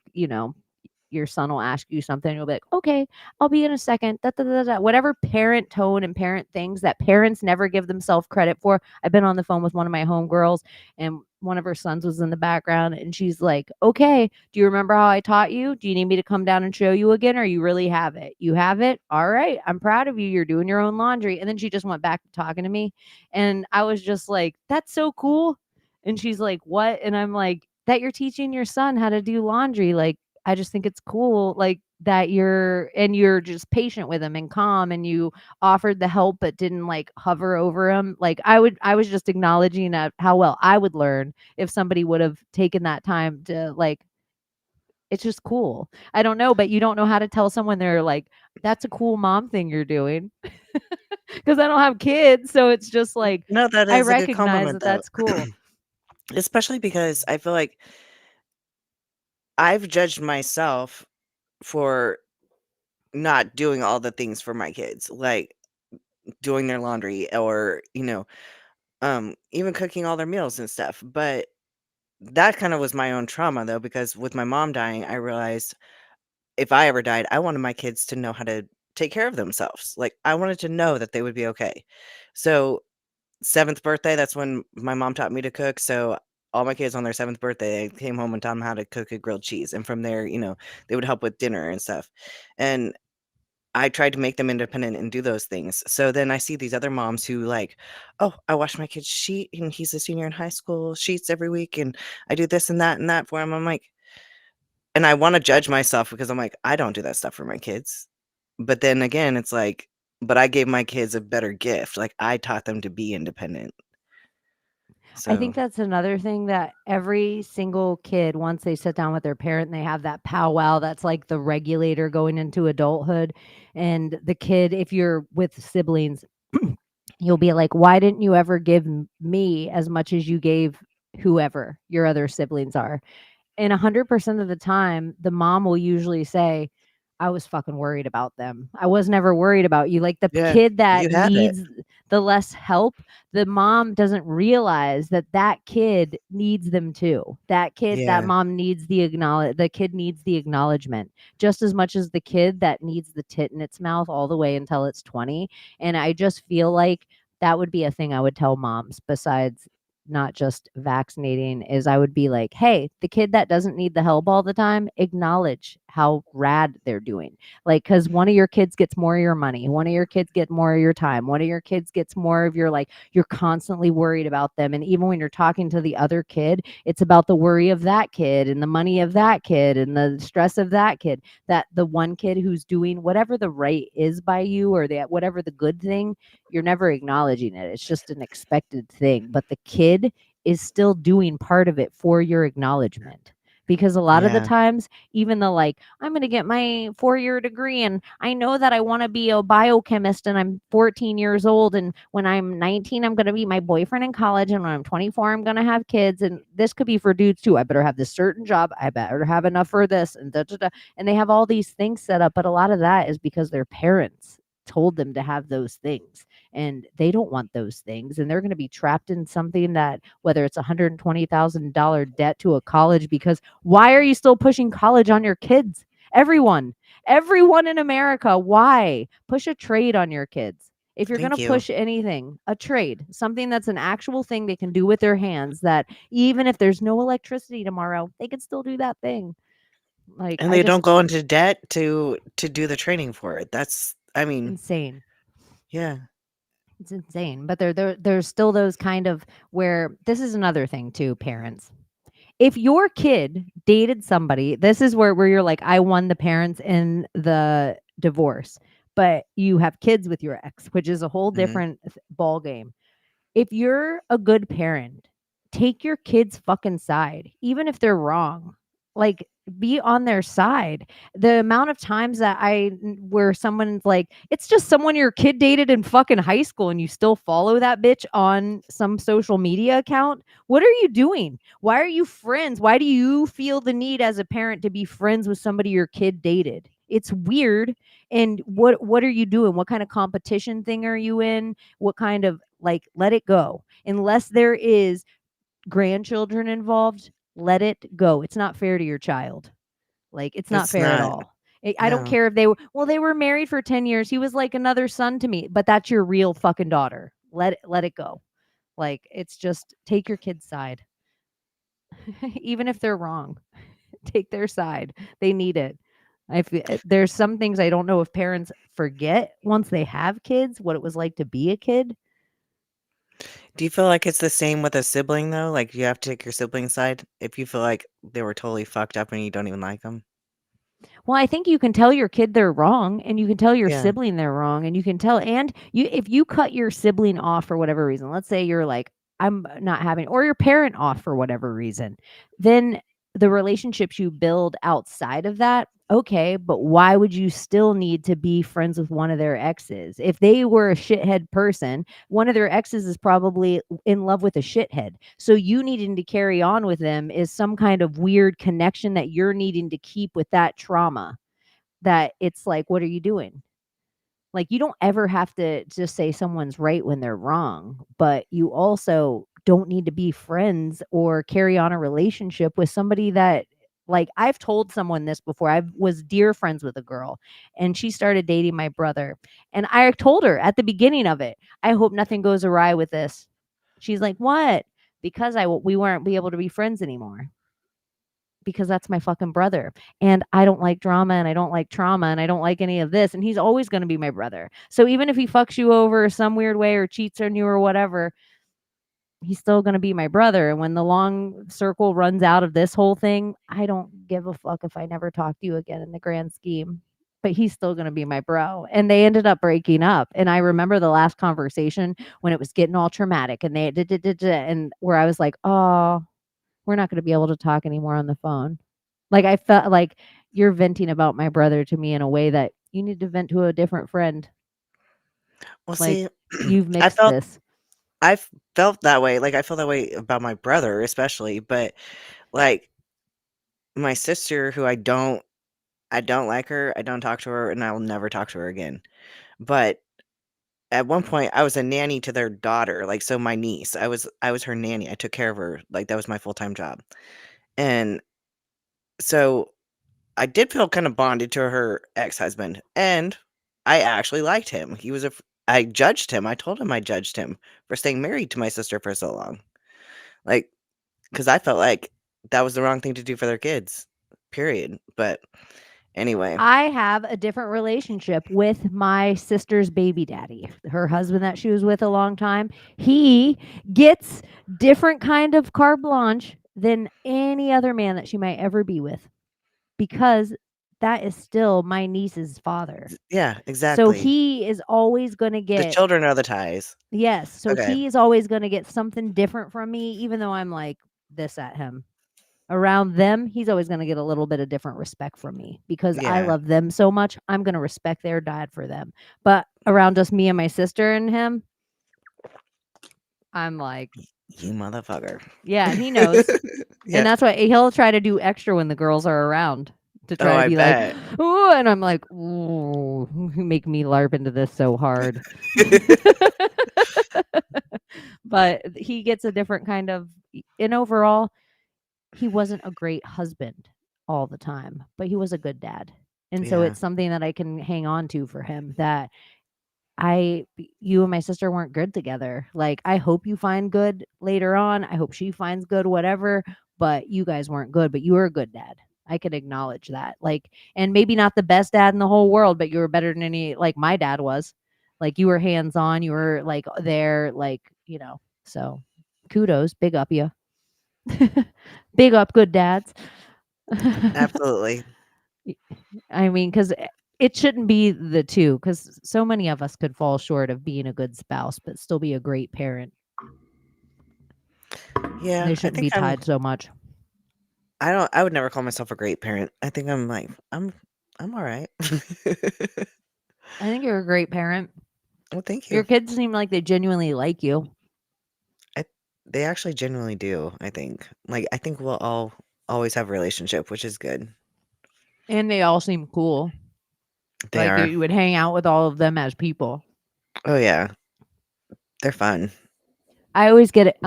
your son will ask you something. You'll be like, okay, I'll be in a second. Da, da, da, da. Whatever parent tone and parent things that parents never give themselves credit for. I've been on the phone with one of my homegirls and one of her sons was in the background, and she's like, okay, do you remember how I taught you? Do you need me to come down and show you again, or you really have it? You have it? All right, I'm proud of you. You're doing your own laundry. And then she just went back to talking to me, and I was just like, that's so cool. And she's like, what? And I'm like, that you're teaching your son how to do laundry. Like, I just think it's cool, like that you're just patient with him and calm, and you offered the help but didn't like hover over him. Like I was just acknowledging how well I would learn if somebody would have taken that time to like, it's just cool. I don't know, but you don't know how to tell someone they're like, that's a cool mom thing you're doing. Because I don't have kids, so it's just like No, that I is a good recognize compliment that though. that's cool. Especially because I feel like I've judged myself for not doing all the things for my kids, like doing their laundry or, even cooking all their meals and stuff. But that kind of was my own trauma though, because with my mom dying, I realized if I ever died, I wanted my kids to know how to take care of themselves. Like I wanted to know that they would be okay. So 7th birthday, that's when my mom taught me to cook. So all my kids on their 7th birthday, I came home and taught them how to cook a grilled cheese. And from there, they would help with dinner and stuff. And I tried to make them independent and do those things. So then I see these other moms who like, oh, I wash my kid's sheet and he's a senior in high school, sheets every week, and I do this and that for him. I'm like, and I want to judge myself because I'm like, I don't do that stuff for my kids. But then again, it's like, but I gave my kids a better gift. Like I taught them to be independent. I So think that's another thing that every single kid, once they sit down with their parent and they have that powwow, that's like the regulator going into adulthood. And the kid, if you're with siblings, you'll be like, why didn't you ever give me as much as you gave whoever your other siblings are? And 100% of the time, the mom will usually say, I was fucking worried about them. I was never worried about you. Like the yeah, kid you that had it. needs the less help, the mom doesn't realize that that kid needs them too. That kid, that Yeah, mom needs the kid needs the acknowledgement just as much as the kid that needs the tit in its mouth all the way until it's 20. And I just feel like that would be a thing I would tell moms besides not just vaccinating is I would be like, hey, the kid that doesn't need the help all the time, acknowledge how rad they're doing. Like, because one of your kids gets more of your money, one of your kids get more of your time, one of your kids gets more of your like, you're constantly worried about them. And even when you're talking to the other kid, it's about the worry of that kid and the money of that kid and the stress of that kid. That the one kid who's doing whatever the right is by you or that whatever the good thing, you're never acknowledging it. It's just an expected thing. But the kid is still doing part of it for your acknowledgement. Because a lot of the yeah, times, even the like, I'm going to get my 4-year degree and I know that I want to be a biochemist and I'm 14 years old. And when I'm 19, I'm going to be my boyfriend in college. And when I'm 24, I'm going to have kids. And this could be for dudes too. I better have this certain job. I better have enough for this. And da, da, da. And they have all these things set up. But a lot of that is because their parents told them to have those things and they don't want those things and they're going to be trapped in something that whether it's $120,000 debt to a college because why are you still pushing college on your kids? Everyone in America, why push a trade on your kids? If you're going to thank you. push anything, a trade, something that's an actual thing they can do with their hands, that even if there's no electricity tomorrow, they can still do that thing. Like, And I they don't just, go into debt to do the training for it. That's I mean, insane. yeah. It's insane. But there's still those kind of where this is another thing too, parents. If your kid dated somebody, this is where you're like, I won the parents in the divorce, but you have kids with your ex, which is a whole Mhm. different ball game. If you're a good parent, take your kids' fucking side, even if they're wrong. Like, be on their side. The amount of times that where someone's like, it's just someone your kid dated in fucking high school and you still follow that bitch on some social media account. What are you doing? Why are you friends? Why do you feel the need as a parent to be friends with somebody your kid dated? It's weird. And what are you doing? What kind of competition thing are you in? What kind of like, let it go. Unless there is grandchildren involved, let it go. It's not fair to your child. Like, it's not It's fair at not. all. I don't No. care if they were married for 10 years. He was like another son to me, but that's your real fucking daughter. Let it go. Like, it's just take your kid's side. Even if they're wrong, take their side. They need it. There's some things I don't know if parents forget once they have kids what it was like to be a kid. Do you feel like it's the same with a sibling though? Like you have to take your sibling's side if you feel like they were totally fucked up and you don't even like them? Well, I think you can tell your kid they're wrong, and you can tell your Yeah. sibling they're wrong, and you can tell, and you if you cut your sibling off for whatever reason, let's say you're like, I'm not having, or your parent off for whatever reason, then the relationships you build outside of that, okay, but why would you still need to be friends with one of their exes? If they were a shithead person, one of their exes is probably in love with a shithead. So you needing to carry on with them is some kind of weird connection that you're needing to keep with that trauma. That it's like, what are you doing? Like, you don't ever have to just say someone's right when they're wrong, but you also don't need to be friends or carry on a relationship with somebody that, like, I've told someone this before. I was dear friends with a girl and she started dating my brother. And I told her at the beginning of it, I hope nothing goes awry with this. She's like, what? Because we weren't be able to be friends anymore because that's my fucking brother. And I don't like drama and I don't like trauma and I don't like any of this. And he's always going to be my brother. So even if he fucks you over some weird way or cheats on you or whatever, he's still going to be my brother. And when the long circle runs out of this whole thing, I don't give a fuck if I never talk to you again in the grand scheme. But he's still going to be my bro. And they ended up breaking up. And I remember the last conversation when it was getting all traumatic and and where I was like, oh, we're not going to be able to talk anymore on the phone. Like, I felt like you're venting about my brother to me in a way that you need to vent to a different friend. Well, Like, see, you've I mixed felt this. I've felt that way. Like I feel that way about my brother especially, but like my sister who I don't like her, I don't talk to her, and I will never talk to her again. But at one point I was a nanny to their daughter, like so my niece. I was her nanny. I took care of her. Like that was my full-time job. And so I did feel kind of bonded to her ex-husband, and I actually liked him. I judged him. I told him I judged him for staying married to my sister for so long. Like, because I felt like that was the wrong thing to do for their kids. Period. But anyway, I have a different relationship with my sister's baby daddy, her husband that she was with a long time. He gets different kind of carte blanche than any other man that she might ever be with because that is still my niece's father. yeah, So exactly. he is always going to The get, children are the ties. yes. So Okay. he is always going to get something different from me, even though I'm like this at him. Around them, he's always going to get a little bit of different respect from me because I Yeah. love them so much. I'm going to respect their dad for them. But around just me and my sister and him, I'm like, You motherfucker. yeah, and he knows. Yeah. And that's why he'll try to do extra when the girls are around to Oh, try to I be like, bet. ooh, and I'm like, ooh, you make me larp into this so hard. But he gets a different kind of, and overall, he wasn't a great husband all the time, but he was a good dad. And so Yeah. it's something that I can hang on to for him that you and my sister weren't good together. Like, I hope you find good later on. I hope she finds good, whatever, but you guys weren't good, but you were a good dad. I could acknowledge that. Like, and maybe not the best dad in the whole world, but you were better than any, like my dad was. Like, you were hands on, you were like there, like, so kudos, big up you. Big up, good dads. Absolutely. I mean, because it shouldn't be the two, because so many of us could fall short of being a good spouse, but still be a great parent. Yeah, They I shouldn't think be tied so much. I would never call myself a great parent. I think I'm all right. I think you're a great parent. Well, thank Your you. kids seem like they genuinely like you, I They actually genuinely do, I think. Like I think we'll all always have a relationship, which is good. and they all seem cool. They Like are. you would hang out with all of them as people. Oh yeah, they're fun. I always get it.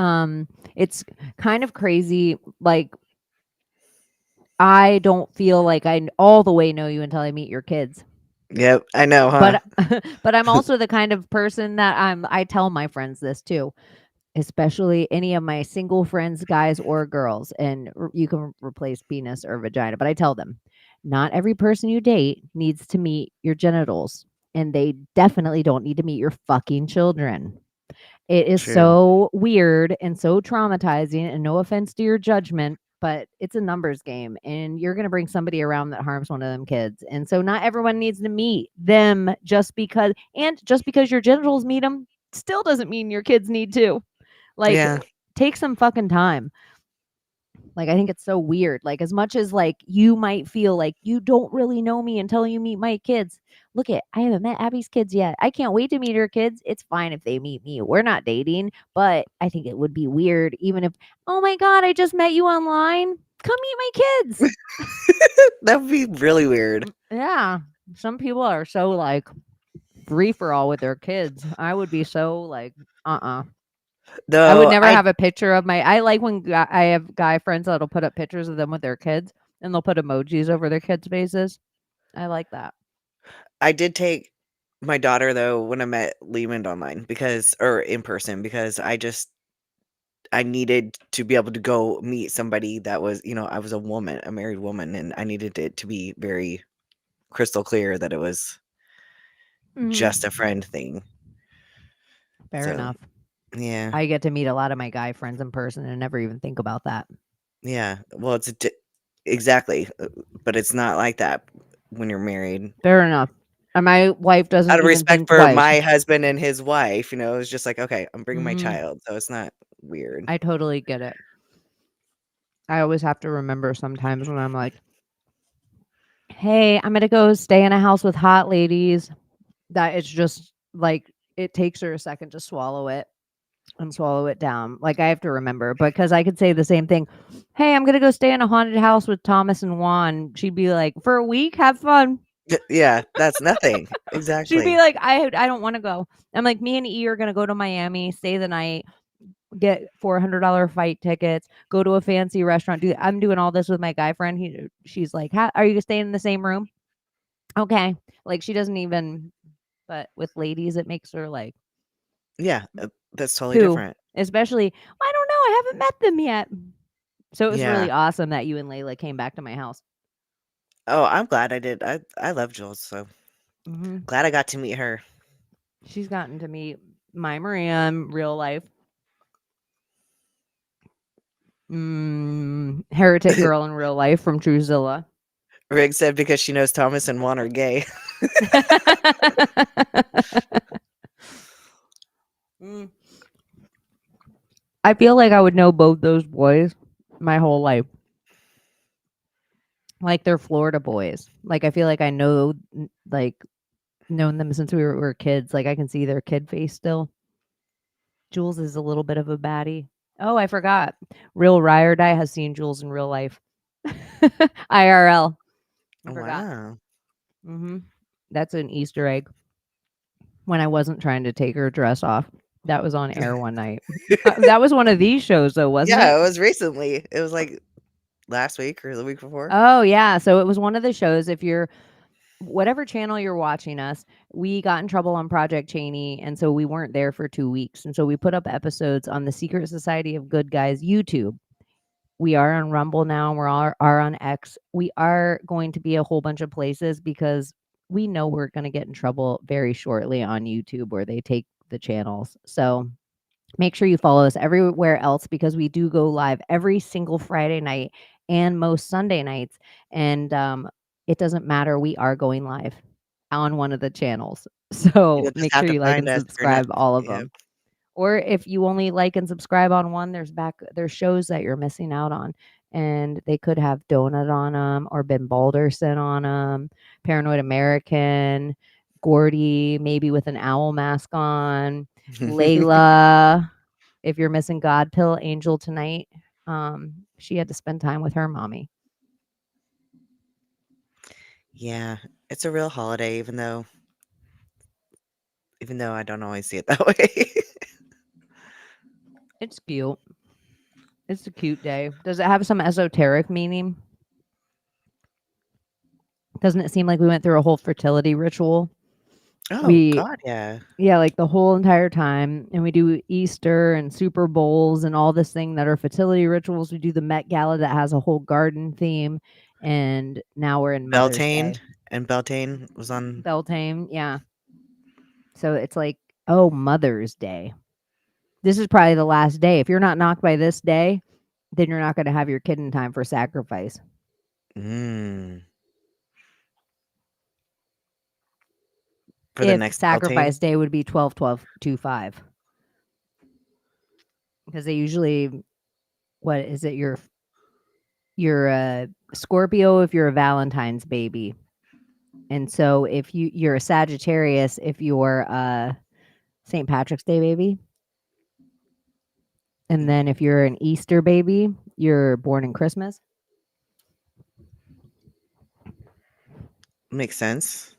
It's kind of crazy. Like, I don't feel like I all the way know you until I meet your kids. Yep, I know, huh? But but I'm also the kind of person that I tell my friends this too. especially any of my single friends, guys or girls, and you can replace penis or vagina. But I tell them, not every person you date needs to meet your genitals, and they definitely don't need to meet your fucking children. It is True. so weird and so traumatizing, and no offense to your judgment, but it's a numbers game, and you're going to bring somebody around that harms one of them kids. And so not everyone needs to meet them just because your genitals meet them still doesn't mean your kids need to. Like, Yeah. take some fucking time. Like, I think it's so weird. Like, as much as like you might feel like you don't really know me until you meet my kids. Look at, I haven't met Abby's kids yet. I can't wait to meet her kids. It's fine if they meet me. We're not dating, but I think it would be weird even if, oh my God, I just met you online. Come meet my kids. That would be really weird. Yeah. Some people are so like free for all with their kids. I would be so like, I would Though never I have a picture of my. I like when I have guy friends that'll put up pictures of them with their kids, and they'll put emojis over their kids' faces. I like that. I did take my daughter though when I met Lehman online or in person because I needed to be able to go meet somebody that was, I was a married woman, and I needed it to be very crystal clear that it was just a friend thing. Fair So, enough. yeah. I get to meet a lot of my guy friends in person and never even think about that. Yeah. Well, exactly, but it's not like that when you're married. Fair enough. And my wife doesn't Out of even respect think for twice. my husband and his wife, it's just like, okay, I'm bringing my Mhm. child, so it's not weird. I totally get it. I always have to remember sometimes when I'm like, hey, I'm going to go stay in a house with hot ladies, that it's just like it takes her a second to swallow it and swallow it down. Like, I have to remember because I could say the same thing. Hey, I'm going to go stay in a haunted house with Thomas and Juan. She'd be like, for a week, have fun. Yeah, that's nothing. She'd be Exactly. like, I don't want to go. I'm like, me and E are going to go to Miami, stay the night, get $400 fight tickets, go to a fancy restaurant. I'm doing all this with my guy friend. She's like, are you staying in the same room? Okay. Like, she doesn't even, but with ladies, it makes her like, Yeah, that's totally who? different. Especially, I don't know. I haven't met them yet. So it was Yeah. really awesome that you and Layla came back to my house. Oh, I'm glad I did. I love Jules, so glad I got to meet her. She's gotten to meet my Maria in real life. Heretic girl in real life from Truzilla. Rig said because she knows Thomas and Juan are gay. I feel like I would know both those boys my whole life. Like, they're Florida boys. Like, I feel like I know, like, known them since we were kids. Like, I can see their kid face still. Jules is a little bit of a baddie. Oh, I forgot. Real Ride or Die has seen Jules in real life. IRL. I forgot. Wow. That's an Easter egg. When I wasn't trying to take her dress off. That was on air one night. That was one of these shows, though, wasn't Yeah, it? it was recently. It was like last week or the week before. Oh, yeah. So it was one of the shows. If you're whatever channel you're watching us, we got in trouble on Project Chaney, and so we weren't there for 2 weeks. And so we put up episodes on the Secret Society of Good Guys YouTube. We are on Rumble now. Are on X. We are going to be a whole bunch of places because we know we're going to get in trouble very shortly on YouTube where they take the channels. So make sure you follow us everywhere else because we do go live every single Friday night and most Sunday nights. And it doesn't matter. We are going live on one of the channels. So You'll just make have sure to you like find and us. If you're not, subscribe all of yeah. them. Or if you only like and subscribe on one, there's shows that you're missing out on. And they could have Donut on them or Ben Balderson on them, Paranoid American, Gordy, maybe with an owl mask on, Layla. If you're missing God Pill Angel tonight, she had to spend time with her mommy. Yeah, it's a real holiday, even though I don't always see it that way. It's cute. It's a cute day. Does it have some esoteric meaning? Doesn't it seem like we went through a whole fertility ritual Oh We God, yeah. Yeah, like the whole entire time. And we do Easter and Super Bowls and all this thing that are fertility rituals. We do the Met Gala that has a whole garden theme. And now we're in Mother's Beltane Day. and Beltane was on. Beltane, yeah. So it's like, oh, Mother's Day. This is probably the last day. If you're not knocked by this day, then you're not going to have your kid in time for sacrifice. Mm, for the If next sacrifice Beltane. day would be 12/12/25. Because they usually, what is it? You're a Scorpio if you're a Valentine's baby. And so if you're a Sagittarius if you're a St. Patrick's Day baby. And then if you're an Easter baby, you're born in Christmas. Makes sense.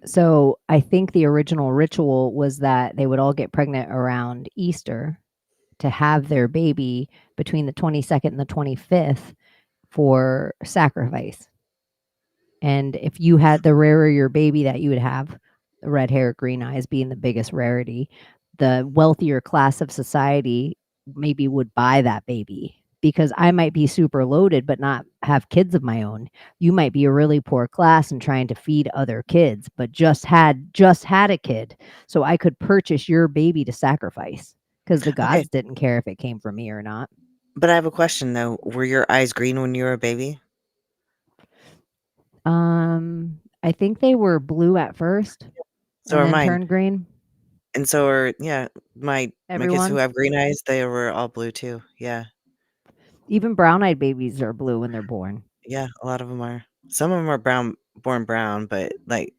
So I think the original ritual was that they would all get pregnant around Easter to have their baby between the 22nd and the 25th for sacrifice. And if you had the rarer your baby that you would have, red hair, green eyes being the biggest rarity, the wealthier class of society maybe would buy that baby. Because I might be super loaded but not have kids of my own. You might be a really poor class and trying to feed other kids, but just had a kid. So I could purchase your baby to sacrifice because the Okay, gods didn't care if it came from me or not. but I have a question though. Were your eyes green when you were a baby? I think they were blue at first So and are then mine. turned green. And so are, yeah, my kids who Everyone. have green eyes, they were all blue too. Yeah. Even brown-eyed babies are blue when they're born. Yeah, a lot of them are. Some of them are born brown, but like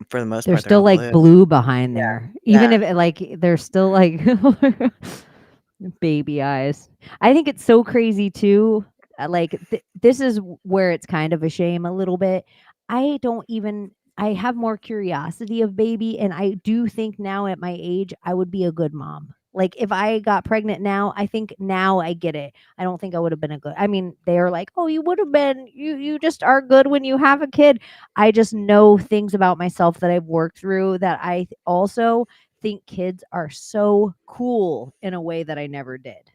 for the most They're part they're still all like blue. blue behind there. Even Yeah. if like they're still like baby eyes. I think it's so crazy too. Like this is where it's kind of a shame a little bit. I have more curiosity of baby and I do think now at my age I would be a good mom. Like if I got pregnant now, I think now I get it. I don't think I would have been a good. I mean, they're like, "Oh, you would have been. You just are good when you have a kid." I just know things about myself that I've worked through that I also think kids are so cool in a way that I never did.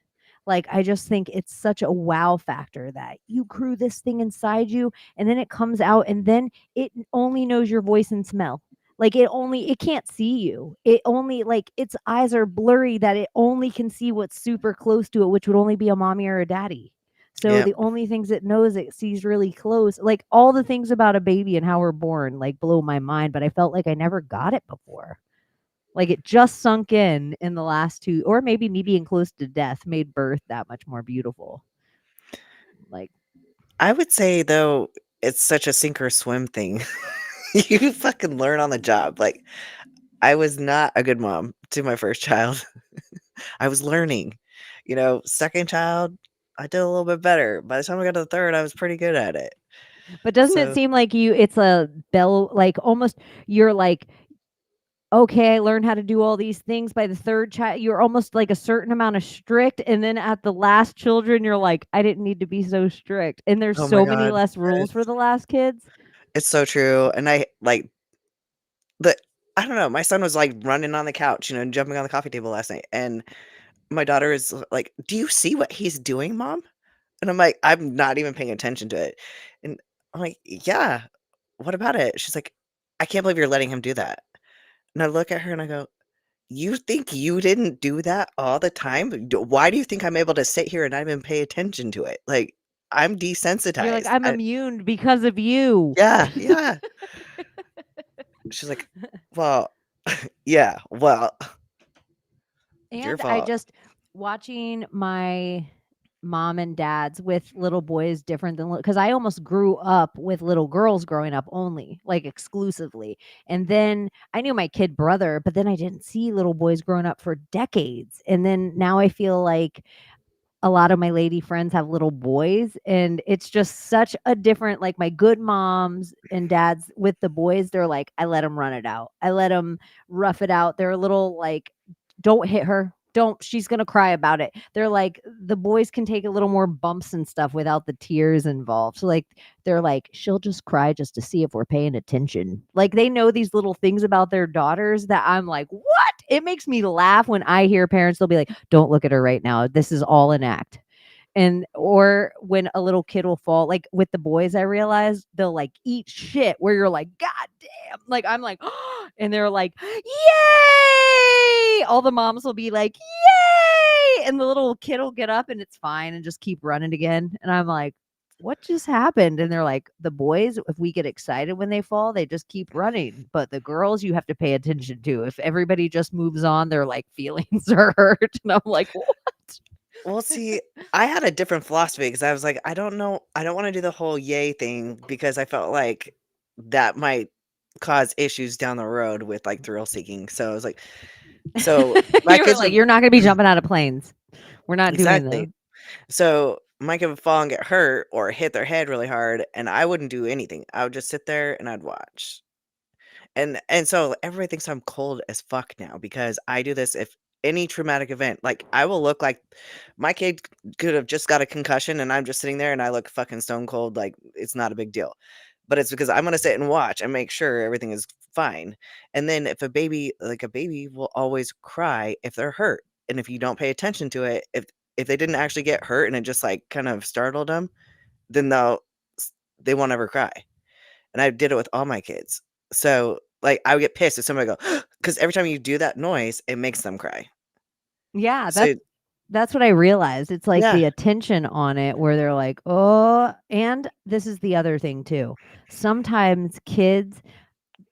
Like, I just think it's such a wow factor that you grew this thing inside you and then it comes out and then it only knows your voice and smell. Like it can't see you. It only like its eyes are blurry that it only can see what's super close to it, which would only be a mommy or a daddy. So Yep. the only things it knows it sees really close. Like all the things about a baby and how we're born like blow my mind, but I felt like I never got it before. Like it just sunk in the last two, or maybe me being close to death made birth that much more beautiful. Like, I would say though it's such a sink or swim thing. You fucking learn on the job. Like I was not a good mom to my first child. I was learning. Second child, I did a little bit better. By the time I got to the third, I was pretty good at it. but doesn't it So, seem like it's a bell, like almost you're like, okay, I learned how to do all these things by the third child. You're almost like a certain amount of strict. And then at the last children, you're like, I didn't need to be so strict. And there's oh my so many god, less rules for the last kids. it's so true. And I like the I don't know. My son was like running on the couch, and jumping on the coffee table last night, and my daughter is like, "Do you see what he's doing, mom?" And I'm like, I'm not even paying attention to it. And I'm like, "Yeah, what about it?" She's like, "I can't believe you're letting him do that." And I look at her and I go, "You think you didn't do that all the time? Why do you think I'm able to sit here and not even pay attention to it? Like, I'm You're like, desensitized." I'm immune because of you. Yeah, yeah. She's like, "Well, yeah, well, your And I fault." just watching my mom and dads with little boys different than because I almost grew up with little girls growing up only, like exclusively. And then I knew my kid brother, but then I didn't see little boys growing up for decades. And then now I feel like a lot of my lady friends have little boys and it's just such a different, like my good moms and dads with the boys, they're like, I let them run it out. I let them rough it out. They're a little like, don't hit her. don't, she's gonna cry about it. They're like, the boys can take a little more bumps and stuff without the tears involved. So like, they're like, she'll just cry just to see if we're paying attention. Like they know these little things about their daughters that I'm like, what? It makes me laugh when I hear parents, they'll be like, don't look at her right now. This is all an act. And or when a little kid will fall, like with the boys, I realize they'll like eat shit where you're like, God damn. Like I'm like, and they're like, yay. All the moms will be like, yay. And the little kid will get up and it's fine and just keep running again. And I'm like, what just happened? And they're like, the boys, if we get excited when they fall, they just keep running. But the girls, you have to pay attention to. If everybody just moves on, their like feelings are hurt. And I'm like, what? Well, see, I had a different philosophy because I was like, I don't know, I don't want to do the whole yay thing because I felt like that might cause issues down the road with like thrill seeking. So I was like, so my You were kids like, would you're not going to be jumping out of planes. We're not doing exactly. that. So my kid would fall and get hurt or hit their head really hard, and I wouldn't do anything. I would just sit there and I'd watch. And so everybody thinks I'm cold as fuck now because I do this if any traumatic event, like I will look like my kid could have just got a concussion and I'm just sitting there and I look fucking stone cold like it's not a big deal. But it's because I'm gonna sit and watch and make sure everything is fine. And then if a baby, like a baby will always cry if they're hurt. And if you don't pay attention to it, if they didn't actually get hurt and it just like kind of startled them, then they won't ever cry. And I did it with all my kids. So, like, I would get pissed if somebody go, because every time you do that noise, it makes them cry. Yeah, So, that's what I realized. It's like yeah, the attention on it where they're like, "Oh," and this is the other thing too. Sometimes kids,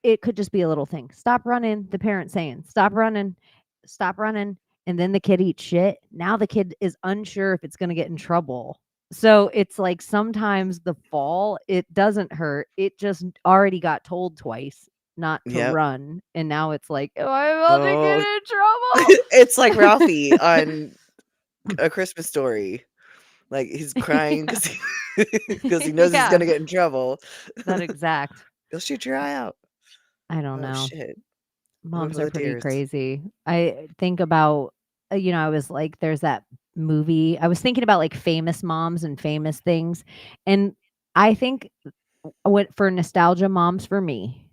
it could just be a little thing. Stop running, the parent saying, "Stop running. Stop running." And then the kid eats shit. Now the kid is unsure if it's going to get in trouble. So it's like sometimes the fall, it doesn't hurt. It just already got told twice not to yep. run. And now it's like, am I about to get Oh, in trouble? it's like Ralphie on A Christmas Story. Like, he's crying because he knows he's Yeah, gonna get in trouble. that exact. He'll shoot your eye out. I don't Oh, know. shit. Look Moms for are the pretty tears. crazy. I think about, I was like, there's that movie. I was thinking about like famous moms and famous things. And I think what for nostalgia moms for me,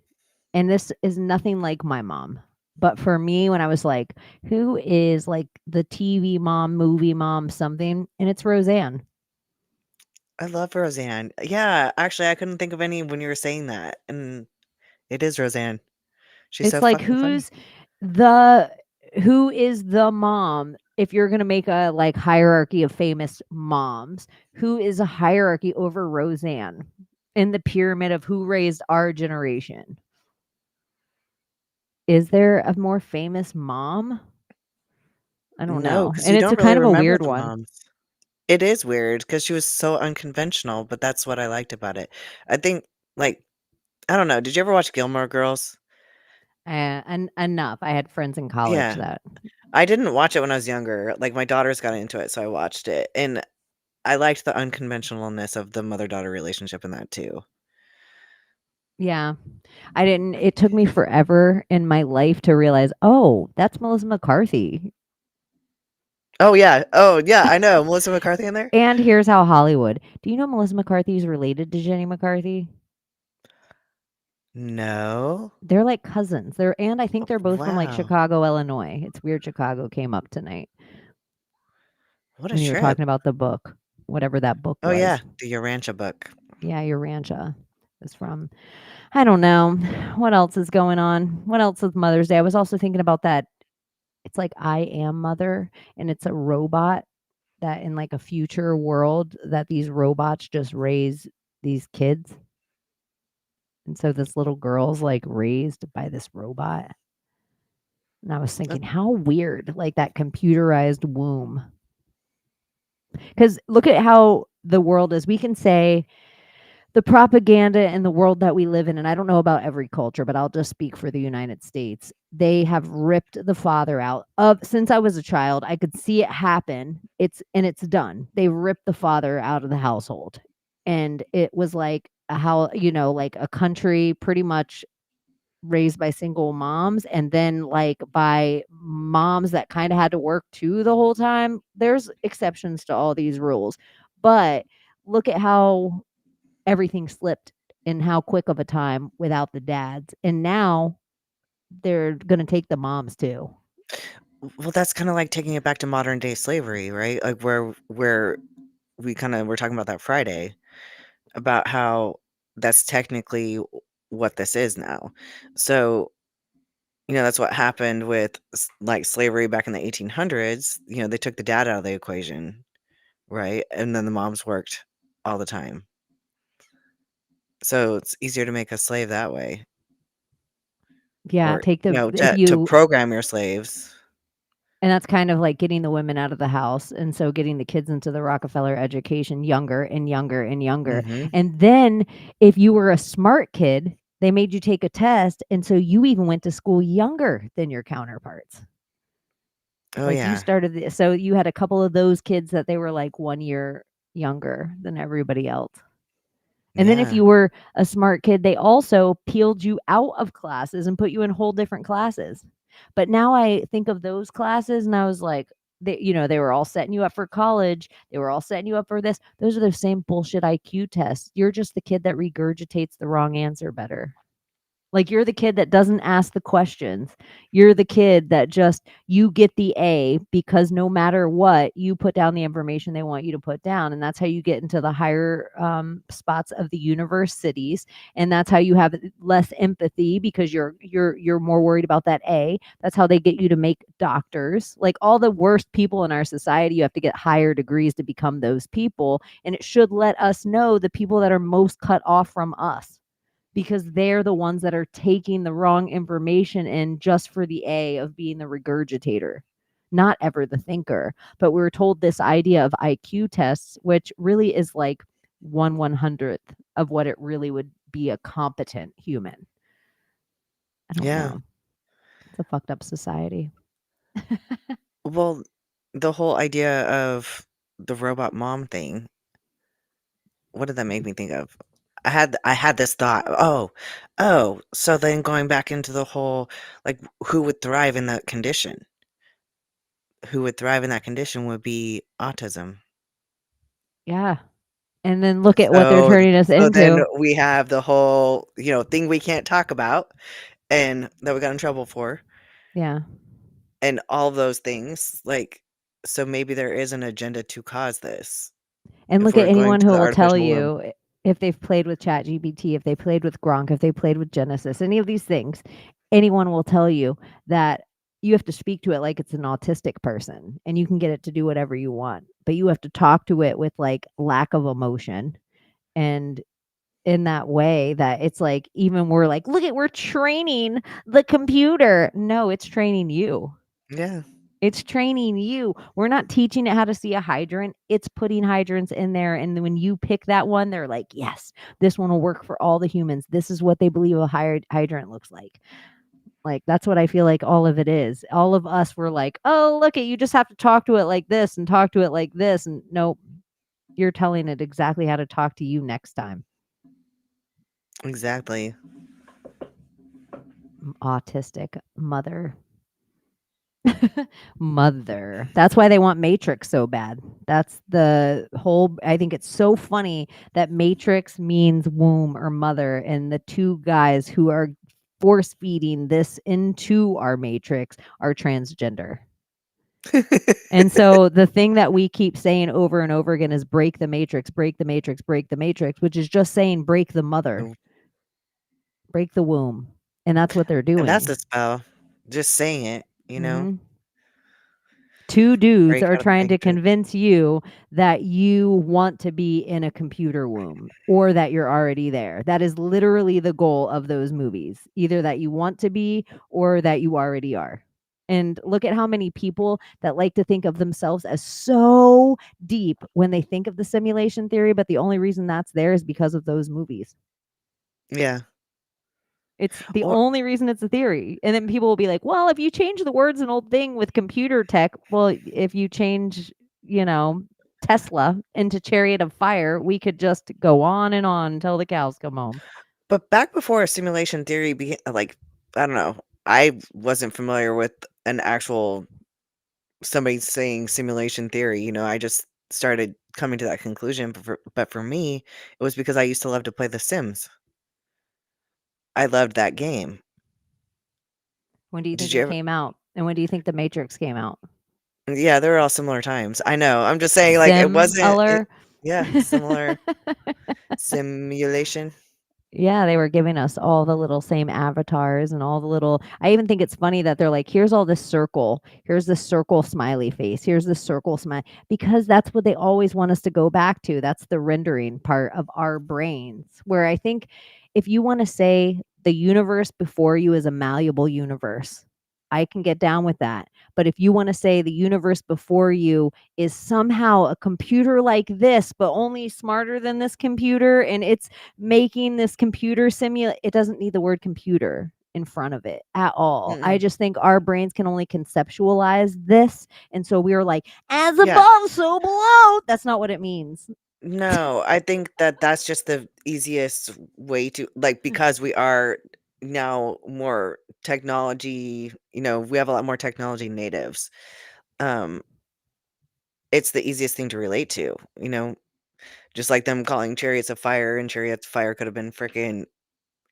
and this is nothing like my mom, but for me, when I was like, who is like the TV mom, movie mom, something, and it's Roseanne. I love Roseanne. Yeah, actually, I couldn't think of any when you were saying that, and it is Roseanne. She's so It's like fucking funny. the who is the mom if you're going to make a like hierarchy of famous moms, who is a hierarchy over Roseanne in the pyramid of who raised our generation? Is there a more famous mom? I don't No, know. because And you it's a don't really kind of a remember weird the one. moms. It is weird because she was so unconventional, but that's what I liked about it. I think, like, I don't know, did you ever watch Gilmore Girls? And enough. I had friends in college Yeah. that I didn't watch it when I was younger, like, my daughters got into it, so I watched it, and I liked the unconventionalness of the mother-daughter relationship in that too. yeah. I didn't it took me forever in my life to realize, "Oh, that's Melissa McCarthy." Oh, yeah, I know, Melissa McCarthy in there? And here's how Hollywood. Do you know Melissa McCarthy is related to Jenny McCarthy? No? They're like cousins. And I think they're both from like Wow. Chicago, Illinois. It's weird Chicago came up tonight What a when you were trip. talking about the book, whatever that book Oh, yeah, was. the Urantia book. Yeah, your rancha is from. I don't know. What else is going on? What else is Mother's Day? I was also thinking about that. It's like I Am Mother, and it's a robot that in like a future world that these robots just raise these kids. And so this little girl's like raised by this robot. And I was Uh, thinking, how weird, like that computerized womb. Because look at how the world is. We can say the propaganda in the world that we live in, and I don't know about every culture, but I'll just speak for the United States. They have ripped the father out of since I was a child. I could see it happen. It's done. They ripped the father out of the household. And it was like how, like a country pretty much raised by single moms and then like by moms that kind of had to work too the whole time. There's exceptions to all these rules. But look at how everything slipped in how quick of a time without the dads. And now they're going to take the moms too. Well, that's kinda like taking it back to modern day slavery, right? Like, where we kinda were talking about that Friday, about how that's technically what this is now. So, that's what happened with like slavery back in the 1800s. They took the dad out of the equation, right? And then the moms worked all the time. So it's easier to make a slave that way, Yeah, or take the if to you program your slaves. and that's kind of like getting the women out of the house, and so getting the kids into the Rockefeller education younger and younger and younger. Hmm. And then if you were a smart kid, they made you take a test, and so you even went to school younger than your counterparts. Oh Like you yeah, started so you had a couple of those kids that they were like 1 year younger than everybody else. And then if yeah, you were a smart kid, they also peeled you out of classes and put you in whole different classes. But now I think of those classes and I was like, they were all setting you up for college. They were all setting you up for this. Those are the same bullshit IQ tests. You're just the kid that regurgitates the wrong answer better. Like you're the kid that doesn't ask the questions. You're the kid that just you get the A because no matter what, you put down the information they want you to put down, and that's how you get into the higher spots of the universities, and that's how you have less empathy because you're more worried about that A. That's how they get you to make doctors. Like all the worst people in our society, you have to get higher degrees to become those people, and it should let us know the people that are most cut off from us because they're the ones that are taking the wrong information in just for the A of being the regurgitator, not ever the thinker. But we were told this idea of IQ tests, which really is like 1/100th of what it really would be a competent human. I don't yeah. know. It's a fucked up society. Well, the whole idea of the robot mom thing, what did that make me think of? I had this thought. Oh, so then going back into the whole, like, who would thrive in that condition? Who would thrive in that condition would be autism. Yeah. And then look at what they're So turning us so then into. we have the whole, thing we can't talk about and that we got in trouble for, Yeah. and all those things, like, so maybe there is an agenda to cause this And if look at we're going anyone to who the will tell artificial womb. you if they've played with ChatGPT, if they played with Gronk, if they played with Genesis, any of these things, anyone will tell you that you have to speak to it like it's an autistic person and you can get it to do whatever you want. But you have to talk to it with like lack of emotion and in that way that it's like even we're training the computer. No, it's training you. Yeah, It's training you. We're not teaching it how to see a hydrant. It's putting hydrants in there. And then when you pick that one, they're like, yes, this one will work for all the humans. This is what they believe a hydrant looks like. Like, that's what I feel like all of it is. All of us were like, oh, look at you just have to talk to it like this and talk to it like this. And nope, you're telling it exactly how to talk to you next time. exactly. Autistic mother. Mother. That's why they want Matrix so bad. That's the whole I think it's so funny that Matrix means womb or mother, and the two guys who are force feeding this into our Matrix are transgender. And so the thing that we keep saying over and over again is break the Matrix, break the Matrix, break the Matrix, which is just saying break the mother, And break the womb. And that's what they're that's doing. the spell. Just saying it, Mhm. Two dudes break are out of the trying to matrix. convince you that you want to be in a computer womb or that you're already there. That is literally the goal of those movies. Either that you want to be or that you already are. And look at how many people that like to think of themselves as so deep when they think of the simulation theory, but the only reason that's there is because of those movies. Yeah. It's the Or only reason it's a theory. And then people will be like, well, if you change the words an old thing with computer tech, well, if you change, you know, Tesla into Chariot of Fire, we could just go on and on until the cows come home. but back before simulation theory I don't know. I wasn't familiar with an actual somebody saying simulation theory. I just started coming to that conclusion. But for me, it was because I used to love to play The Sims. I loved that game. When do you Did think you it ever? came out? And when do you think The Matrix came out? Yeah, they were all similar times. I know. I'm just saying, like, it wasn't. Similar. Yeah, similar simulation. Yeah, they were giving us all the little same avatars and all the little I even think it's funny that they're like, here's all this circle. Here's the circle smiley face. Here's the circle smile because that's what they always want us to go back to. That's the rendering part of our brains. Where I think if you want to say the universe before you is a malleable universe, I can get down with that. But if you want to say the universe before you is somehow a computer like this, but only smarter than this computer, and it's making this computer simulate, it doesn't need the word computer in front of it at all. I Mm-mm. just think our brains can only conceptualize this. And so we are like, as Yeah. above, so below. That's not what it means. No, I think that that's just the easiest way to, like, because we are now more technology, we have a lot more technology natives. Um, it's the easiest thing to relate to, just like them calling chariots of fire, and chariots of fire could have been freaking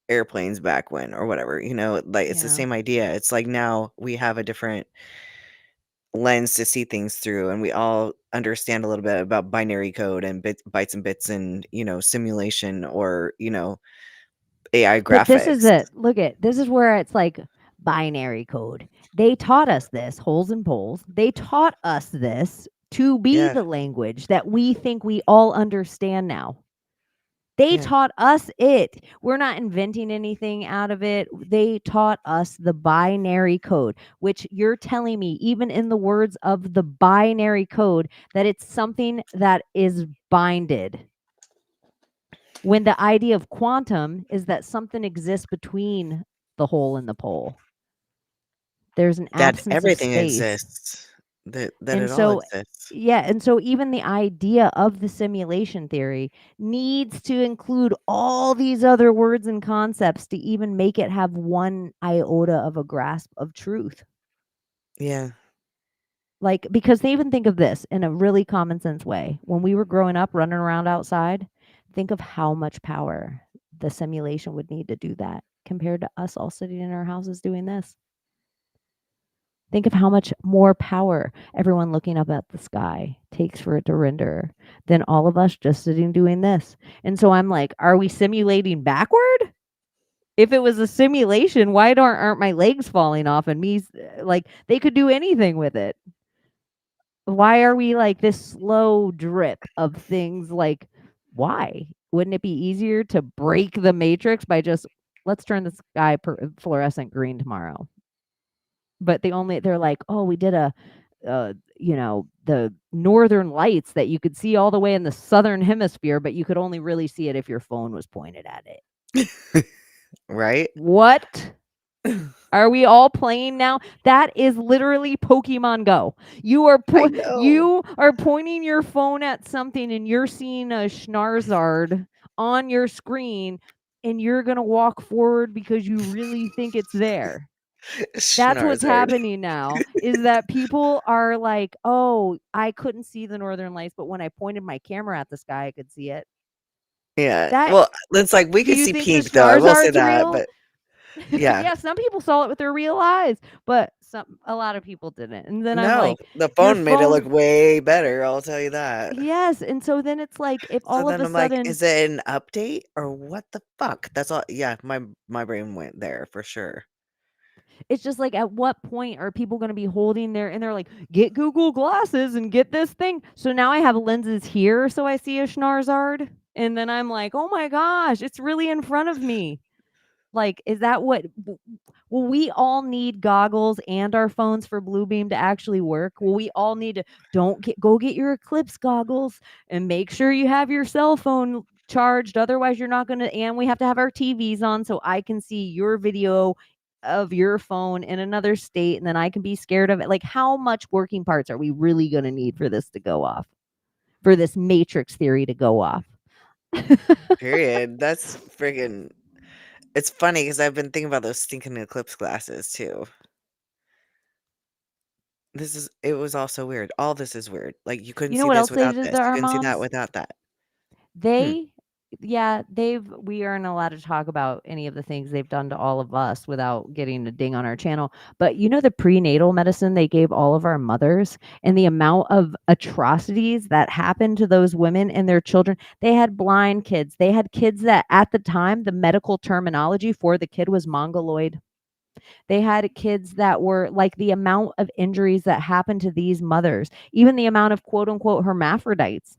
airplanes back when or whatever, like it's the Yeah. same idea. It's like now we have a different lens to see things through, and we all understand a little bit about binary code and bytes and bits and simulation, or AI But this is graphics. it. Look at this is where it's like binary code. They taught us this, holes and poles. They taught us this to be Yeah, the language that we think we all understand now. They yeah. taught us it. We're not inventing anything out of it. They taught us the binary code, which you're telling me, even in the words of the binary code, that it's something that is binded. When the idea of quantum is that something exists between the hole and the pole. There's an That absence of everything space. exists. That And it all so, exists. yeah, and so even the idea of the simulation theory needs to include all these other words and concepts to even make it have one iota of a grasp of truth. Yeah. Like, because they even think of this in a really common sense way. When we were growing up running around outside, think of how much power the simulation would need to do that compared to us all sitting in our houses doing this. Think of how much more power everyone looking up at the sky takes for it to render than all of us just sitting doing this. And so I'm like, are we simulating backward? If it was a simulation, why aren't my legs falling off and me like they could do anything with it? Why are we like this slow drip of things? Like, why wouldn't it be easier to break the matrix by just let's turn the sky fluorescent green tomorrow? But they're like, oh, we did the northern lights that you could see all the way in the southern hemisphere, but you could only really see it if your phone was pointed at it. Right? What? Are we all playing now? That is literally Pokemon Go. I know. You are pointing your phone at something and you're seeing a Schnarzard on your screen and you're going to walk forward because you really think it's there. That's what's Schnarzard. happening now is that people are like, "Oh, I couldn't see the northern lights, but when I pointed my camera at the sky, I could see it." Yeah. That Well, it's like we do could you see think the pink though. I will say Schnarzard's that, real? but yeah. Yeah, some people saw it with their real eyes, but a lot of people didn't. And then I'm No, like, the your phone made it look phone way better, I'll tell you that. yes, and so then it's like if So all of then a I'm like, sudden is it an update or what the fuck? That's all. Yeah, my brain went there for sure. it's just like at what point are people going to be holding their and they're like, "Get Google glasses and get this thing." So now I have lenses here so I see a Schnarzard and then I'm like, "Oh my gosh, it's really in front of me." Like, is that what will we all need goggles and our phones for Bluebeam to actually work? Will we all need to go get your Eclipse goggles and make sure you have your cell phone charged. Otherwise, you're not going to, and we have to have our TVs on so I can see your video of your phone in another state and then I can be scared of it. Like, how much working parts are we really going to need for this to go off? For this matrix theory to go off? Period. That's friggin' It's funny because I've been thinking about those stinking eclipse glasses too. It was all so weird. All this is weird. Like, you couldn't You know see what this else they without did this. to You our couldn't see that moms? without that. Hmm. We aren't allowed to talk about any of the things they've done to all of us without getting a ding on our channel. But you know the prenatal medicine they gave all of our mothers and the amount of atrocities that happened to those women and their children. They had blind kids. They had kids that at the time the medical terminology for the kid was mongoloid. They had kids that were like the amount of injuries that happened to these mothers, even the amount of quote unquote hermaphrodites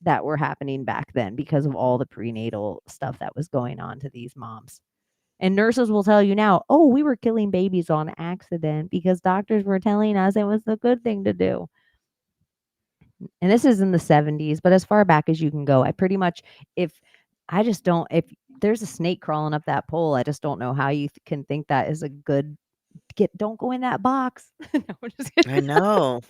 that were happening back then because of all the prenatal stuff that was going on to these moms. And nurses will tell you now, oh, we were killing babies on accident because doctors were telling us it was the good thing to do. And this is in the 70s, but as far back as you can go, I pretty much, if there's a snake crawling up that pole, I just don't know how you can think that is a good don't go in that box. No, I'm just I kidding. know.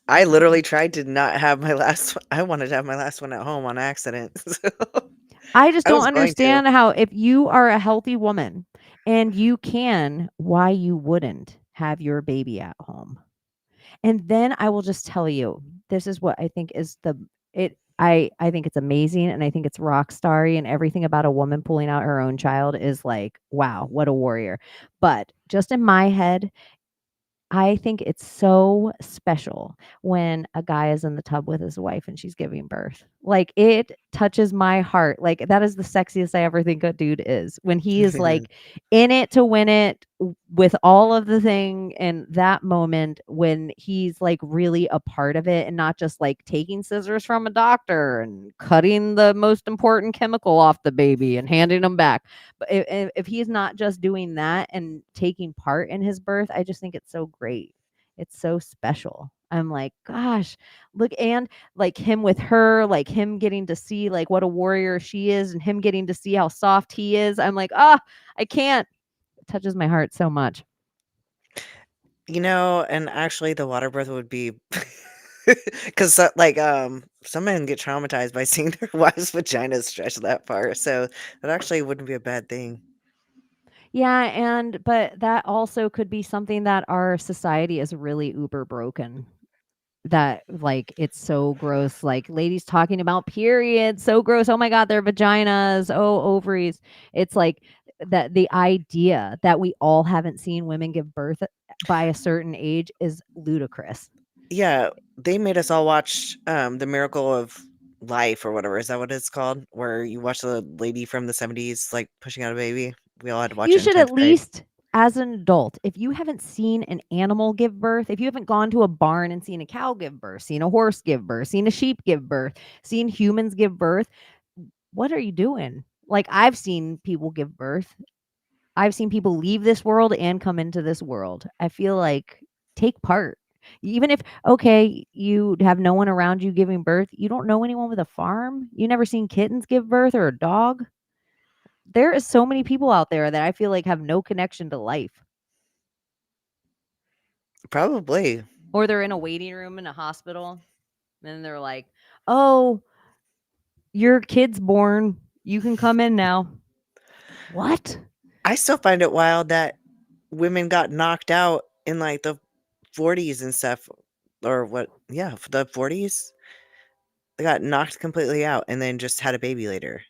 I literally tried to not have my last one. I wanted to have my last one at home on accident. So I just I don't was going to. understand how if you are a healthy woman and you can, why you wouldn't have your baby at home. And then I will just tell you, this is what I think is I think it's amazing and I think it's rock starry and everything about a woman pulling out her own child is like, wow, what a warrior. But just in my head, I think it's so special when a guy is in the tub with his wife and she's giving birth. Like, it touches my heart. Like, that is the sexiest I ever think a dude is. When he is, like, in it to win it with all of the thing and that moment when he's, like, really a part of it and not just, like, taking scissors from a doctor and cutting the most important chemical off the baby and handing them back. But if he's not just doing that and taking part in his birth, I just think it's so great. It's so special. I'm like, gosh, look, and like him with her, like him getting to see like what a warrior she is and him getting to see how soft he is. I'm like, I can't. It touches my heart so much. And actually the water birth would be because some men get traumatized by seeing their wives' vaginas stretch that far. So that actually wouldn't be a bad thing. Yeah, but that also could be something that our society is really uber broken. That like it's so gross. Like ladies talking about periods, so gross. Oh my god, their vaginas, oh ovaries. It's like that the idea that we all haven't seen women give birth by a certain age is ludicrous. Yeah, they made us all watch The Miracle of Life or whatever. Is that what it's called? Where you watch the lady from the 70s like pushing out a baby. We all had to watch You it in should 10th at grade. least, as an adult, if you haven't seen an animal give birth, if you haven't gone to a barn and seen a cow give birth, seen a horse give birth, seen a sheep give birth, seen humans give birth, what are you doing? Like, I've seen people give birth. I've seen people leave this world and come into this world. I feel like take part. Even if, okay, you have no one around you giving birth, you don't know anyone with a farm, you never seen kittens give birth or a dog. There is so many people out there that I feel like have no connection to life. Probably. Or they're in a waiting room in a hospital and they're like, "Oh, your kid's born. You can come in now." What? I still find it wild that women got knocked out in like the 40s and stuff. Or what? Yeah, the 40s. They got knocked completely out and then just had a baby later.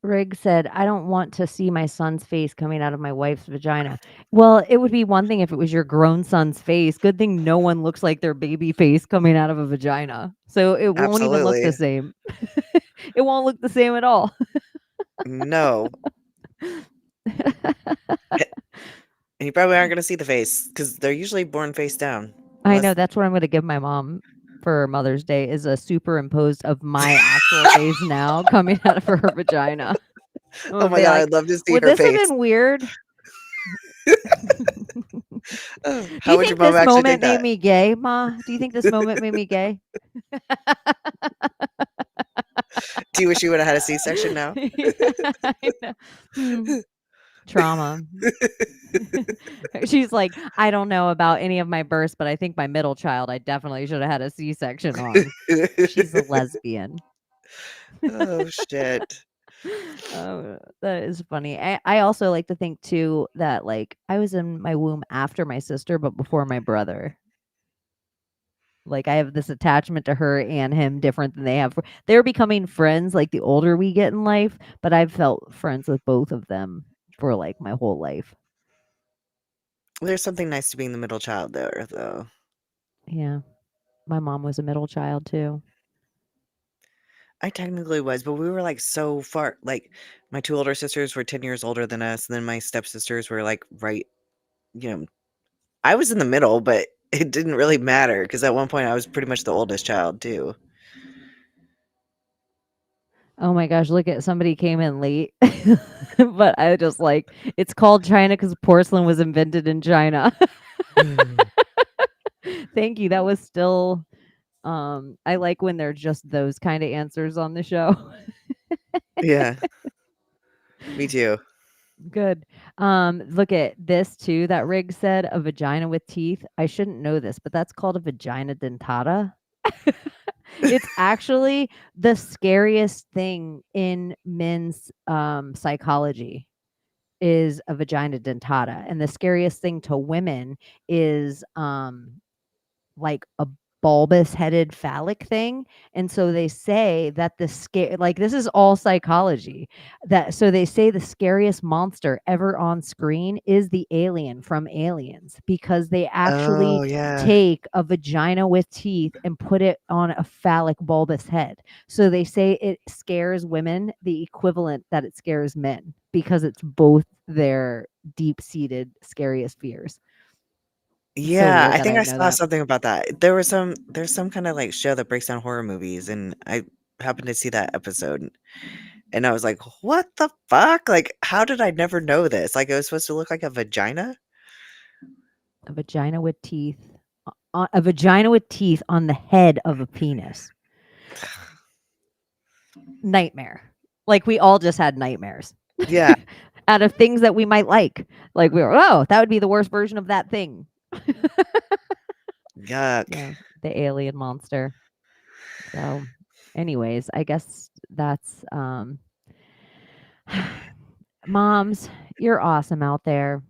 Rigg said, "I don't want to see my son's face coming out of my wife's vagina." Well, it would be one thing if it was your grown son's face. Good thing no one looks like their baby face coming out of a vagina. So it won't even look the Absolutely. same. It won't look the same at all. No. And you probably aren't going to see the face because they're usually born face down. I know Unless, that's what I'm going to give my mom for Mother's Day is a superimposed of my actual face now coming out of her vagina. I'm oh gonna my be God, like, I'd love to see would her this have face. been weird? Do How you would your think mom this actually take moment made that? me gay, Ma? Do you think this moment made me gay? Do you wish you would have had a C-section now? I know. Trauma. She's like, I don't know about any of my births, but I think my middle child, I definitely should have had a C-section on. She's a lesbian. Oh, shit. Oh, that is funny. I also like to think too that like I was in my womb after my sister, but before my brother. Like I have this attachment to her and him different than they have. They're becoming friends like the older we get in life, but I've felt friends with both of them for like my whole life. There's something nice to being the middle child there, though. Yeah. My mom was a middle child too. I technically was, but we were like so far. Like my two older sisters were 10 years older than us, and then my stepsisters were like right, you know, I was in the middle, but it didn't really matter because at one point I was pretty much the oldest child too. Oh my gosh, look at somebody came in late. But I just like it's called China because porcelain was invented in China. Thank you. That was still I like when there's just those kind of answers on the show. Yeah, me too. Good. Look at this too that Rig said, a vagina with teeth. I shouldn't know this, but that's called a vagina dentata. It's actually the scariest thing in men's psychology is a vagina dentata. And the scariest thing to women is like a bulbous headed phallic thing. And so they say that the scare like this is all psychology. That so they say the scariest monster ever on screen is the alien from Aliens because they actually Oh, yeah. take a vagina with teeth and put it on a phallic bulbous head. So they say it scares women the equivalent that it scares men because it's both their deep-seated scariest fears. It's so Yeah, weird I that I think I didn't know saw that. something about that. There's some kinda, like, show that breaks down horror movies, and I happened to see that episode, and I was like, "What the fuck? Like, how did I never know this?" Like, it was supposed to look like a vagina? A vagina with teeth. A vagina with teeth on the head of a penis. Nightmare. Like we all just had nightmares. Yeah. Out of things that we might like. Like we were, oh, that would be the worst version of that thing. Yuck. Yeah, the alien monster. So, anyways, I guess that's moms, you're awesome out there.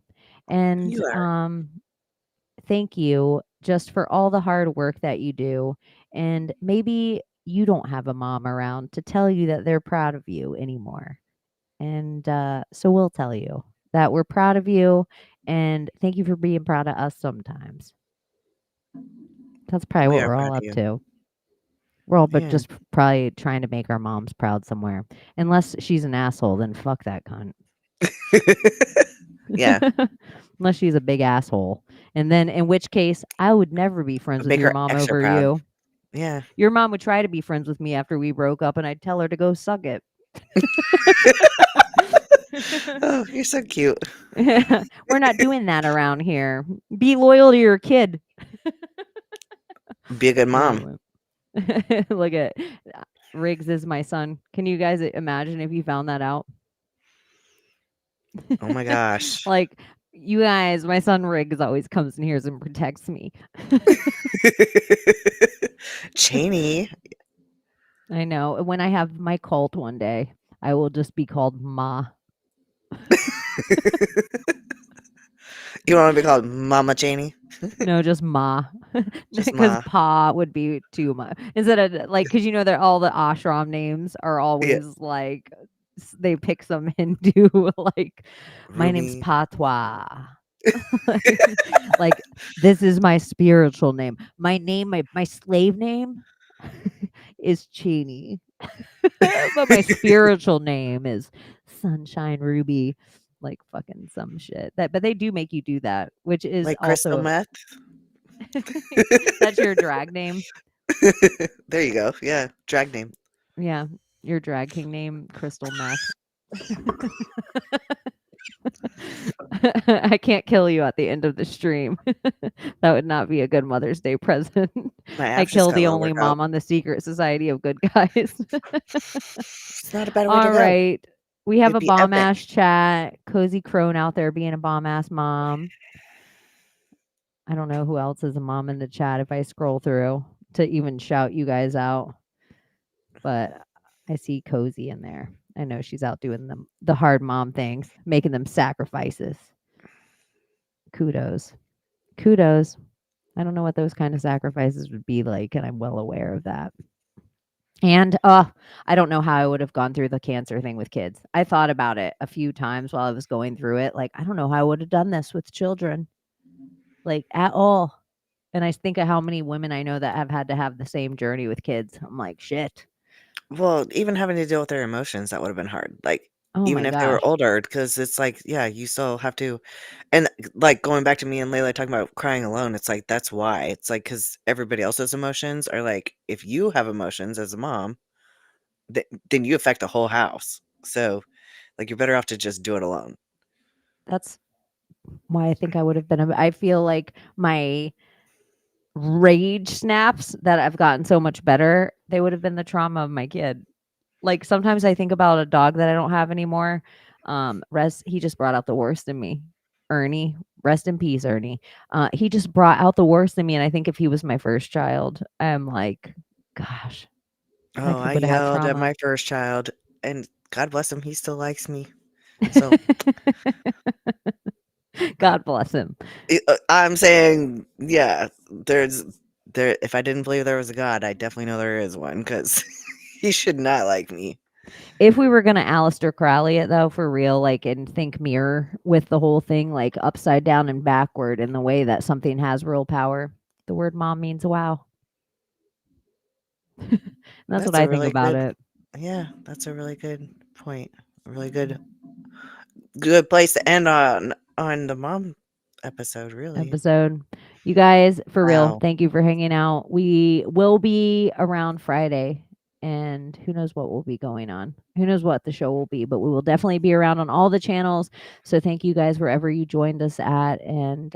And You are. thank you just for all the hard work that you do. And maybe you don't have a mom around to tell you that they're proud of you anymore. And so we'll tell you that we're proud of you and thank you for being proud of us sometimes. That's probably We what are we're proud all of up you. to. We're all but Yeah. just probably trying to make our moms proud somewhere. Unless she's an asshole, then fuck that cunt. Yeah. Unless she's a big asshole. And then in which case, I would never be friends with Make your her mom extra over proud. you. Yeah. Your mom would try to be friends with me after we broke up, and I'd tell her to go suck it. Oh, you're so cute. We're not doing that around here. Be loyal to your kid. Be a good mom. Oh, look at Riggs is my son. Can you guys imagine if you found that out? Oh my gosh. Like, you guys, my son Riggs always comes in here and protects me. Chaney. I know. When I have my cult one day, I will just be called Ma. You want to be called Mama Chaney? No, just Ma. Just Because Ma. Pa would be too much. Instead of like, because you know that all the ashram names are Yeah. always like they pick some Hindu like my name's Ruby. Patwa. Like this is my spiritual name. My name, my slave name is Chaney. But my spiritual name is Sunshine Ruby. Like fucking some shit. That but they do make you do that, which is Like crystal also meth? that's your drag name. There you go. Yeah. Drag name. Yeah, your drag king name, Crystal Meth. I can't kill you at the end of the stream. That would not be a good Mother's Day present. My I abs just kill got a the little only workout. mom on the secret society of good guys. It's not a bad way to All go. right. We have It'd a be bomb epic. ass chat. Cozy Crone out there being a bomb ass mom. I don't know who else is a mom in the chat if I scroll through to even shout you guys out. But I see Cozy in there. I know she's out doing the hard mom things, making them sacrifices. Kudos. Kudos. I don't know what those kind of sacrifices would be like, and I'm well aware of that. And I don't know how I would have gone through the cancer thing with kids. I thought about it a few times while I was going through it. Like, I don't know how I would have done this with children, like at all. And I think of how many women I know that have had to have the same journey with kids. I'm like, shit. Well, even having to deal with their emotions, that would have been hard. Like, Oh even my if they were gosh. older, because it's like, yeah, you still have to. And like going back to me and Layla talking about crying alone, it's like that's why. It's like because everybody else's emotions are like, if you have emotions as a mom, then you affect the whole house. So, like, you're better off to just do it alone. That's why I think I would have been. I feel like my rage snaps that I've gotten so much better, they would have been the trauma of my kid. Like sometimes I think about a dog that I don't have anymore. He just brought out the worst in me. Ernie, rest in peace, Ernie. He just brought out the worst in me. And I think if he was my first child, I'm like, gosh, Oh, I would have had yelled at trauma. my first child, and God bless him, he still likes me. So God bless him. I'm saying, yeah, there. If I didn't believe there was a God, I definitely know there is one because he should not like me. If we were gonna Aleister Crowley it though, for real, like and think mirror with the whole thing, like upside down and backward in the way that something has real power, the word mom means wow. That's what That's a I think really about good. it. Yeah, that's a really good point. A really good place to end on the mom episode. Really. Episode. You guys, for real, Wow. thank you for hanging out. We will be around Friday, and who knows what will be going on. Who knows what the show will be, but we will definitely be around on all the channels. So thank you guys wherever you joined us at. And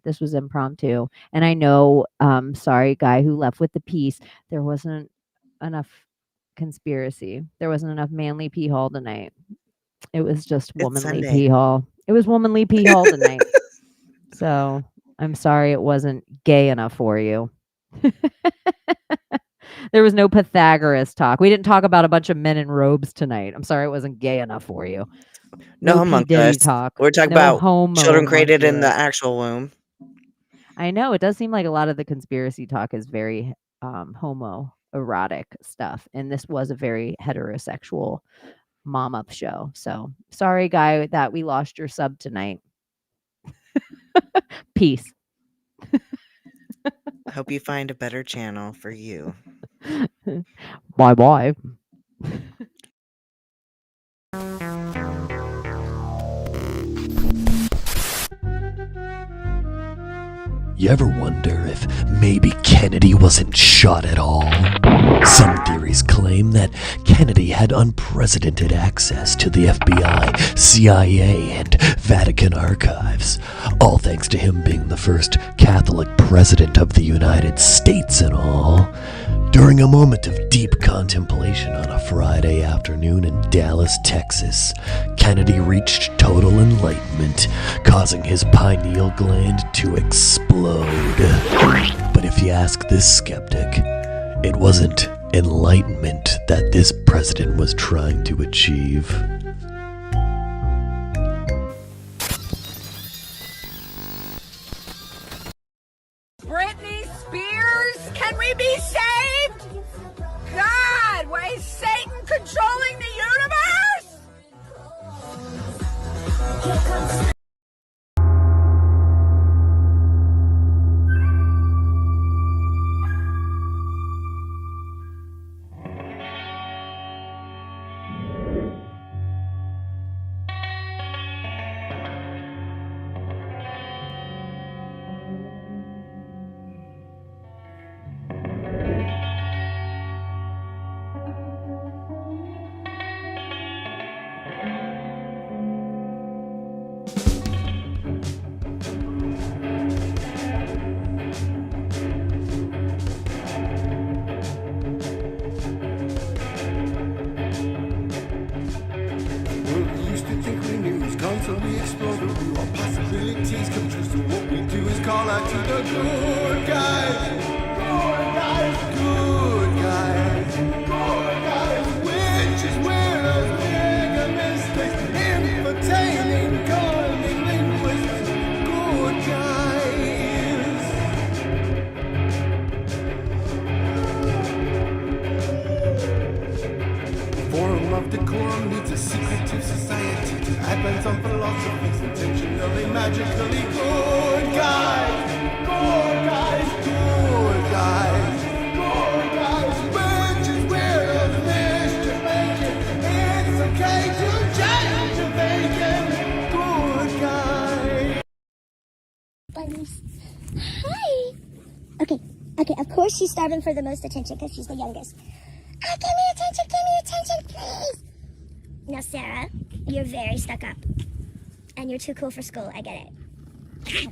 this was impromptu. And I know, sorry, guy who left with the piece, there wasn't enough conspiracy. There wasn't enough manly pee hall tonight. It was just It's womanly Sunday. pee hall. It was womanly pee hall tonight. So I'm sorry it wasn't gay enough for you. There was no Pythagoras talk. We didn't talk about a bunch of men in robes tonight. I'm sorry it wasn't gay enough for you. No No P. Diddy homunculus. talk. We're talking No about children created in the homunculus. actual womb. I know it does seem like a lot of the conspiracy talk is very homoerotic stuff, and this was a very heterosexual mom up show. So sorry, guy, that we lost your sub tonight. Peace. Hope you find a better channel for you. Bye bye. You ever wonder if maybe Kennedy wasn't shot at all? Some theories claim that Kennedy had unprecedented access to the FBI, CIA, and Vatican archives, all thanks to him being the first Catholic president of the United States and all. During a moment of deep contemplation on a Friday afternoon in Dallas, Texas, Kennedy reached total enlightenment, causing his pineal gland to explode. But if you ask this skeptic, it wasn't enlightenment that this president was trying to achieve. Britney Spears, can we be saved? God, why is Satan controlling the universe? Well, we used to think we knew was constantly exploring through our possibilities. Come true, so what we do is call out to the good guys. Good guys. Good guys. Good guys. Which is where us decorum needs a secretive society to advance on philosophies intentionally, magically good guys. Good guys, good guys. Good guys, which is where the mischief making. It's okay to change your thinking. Good guys. Bunnies. Hi. Okay, of course she's starving for the most attention because she's the youngest. Give me attention, please. Now, Sarah, you're very stuck up. And you're too cool for school, I get it.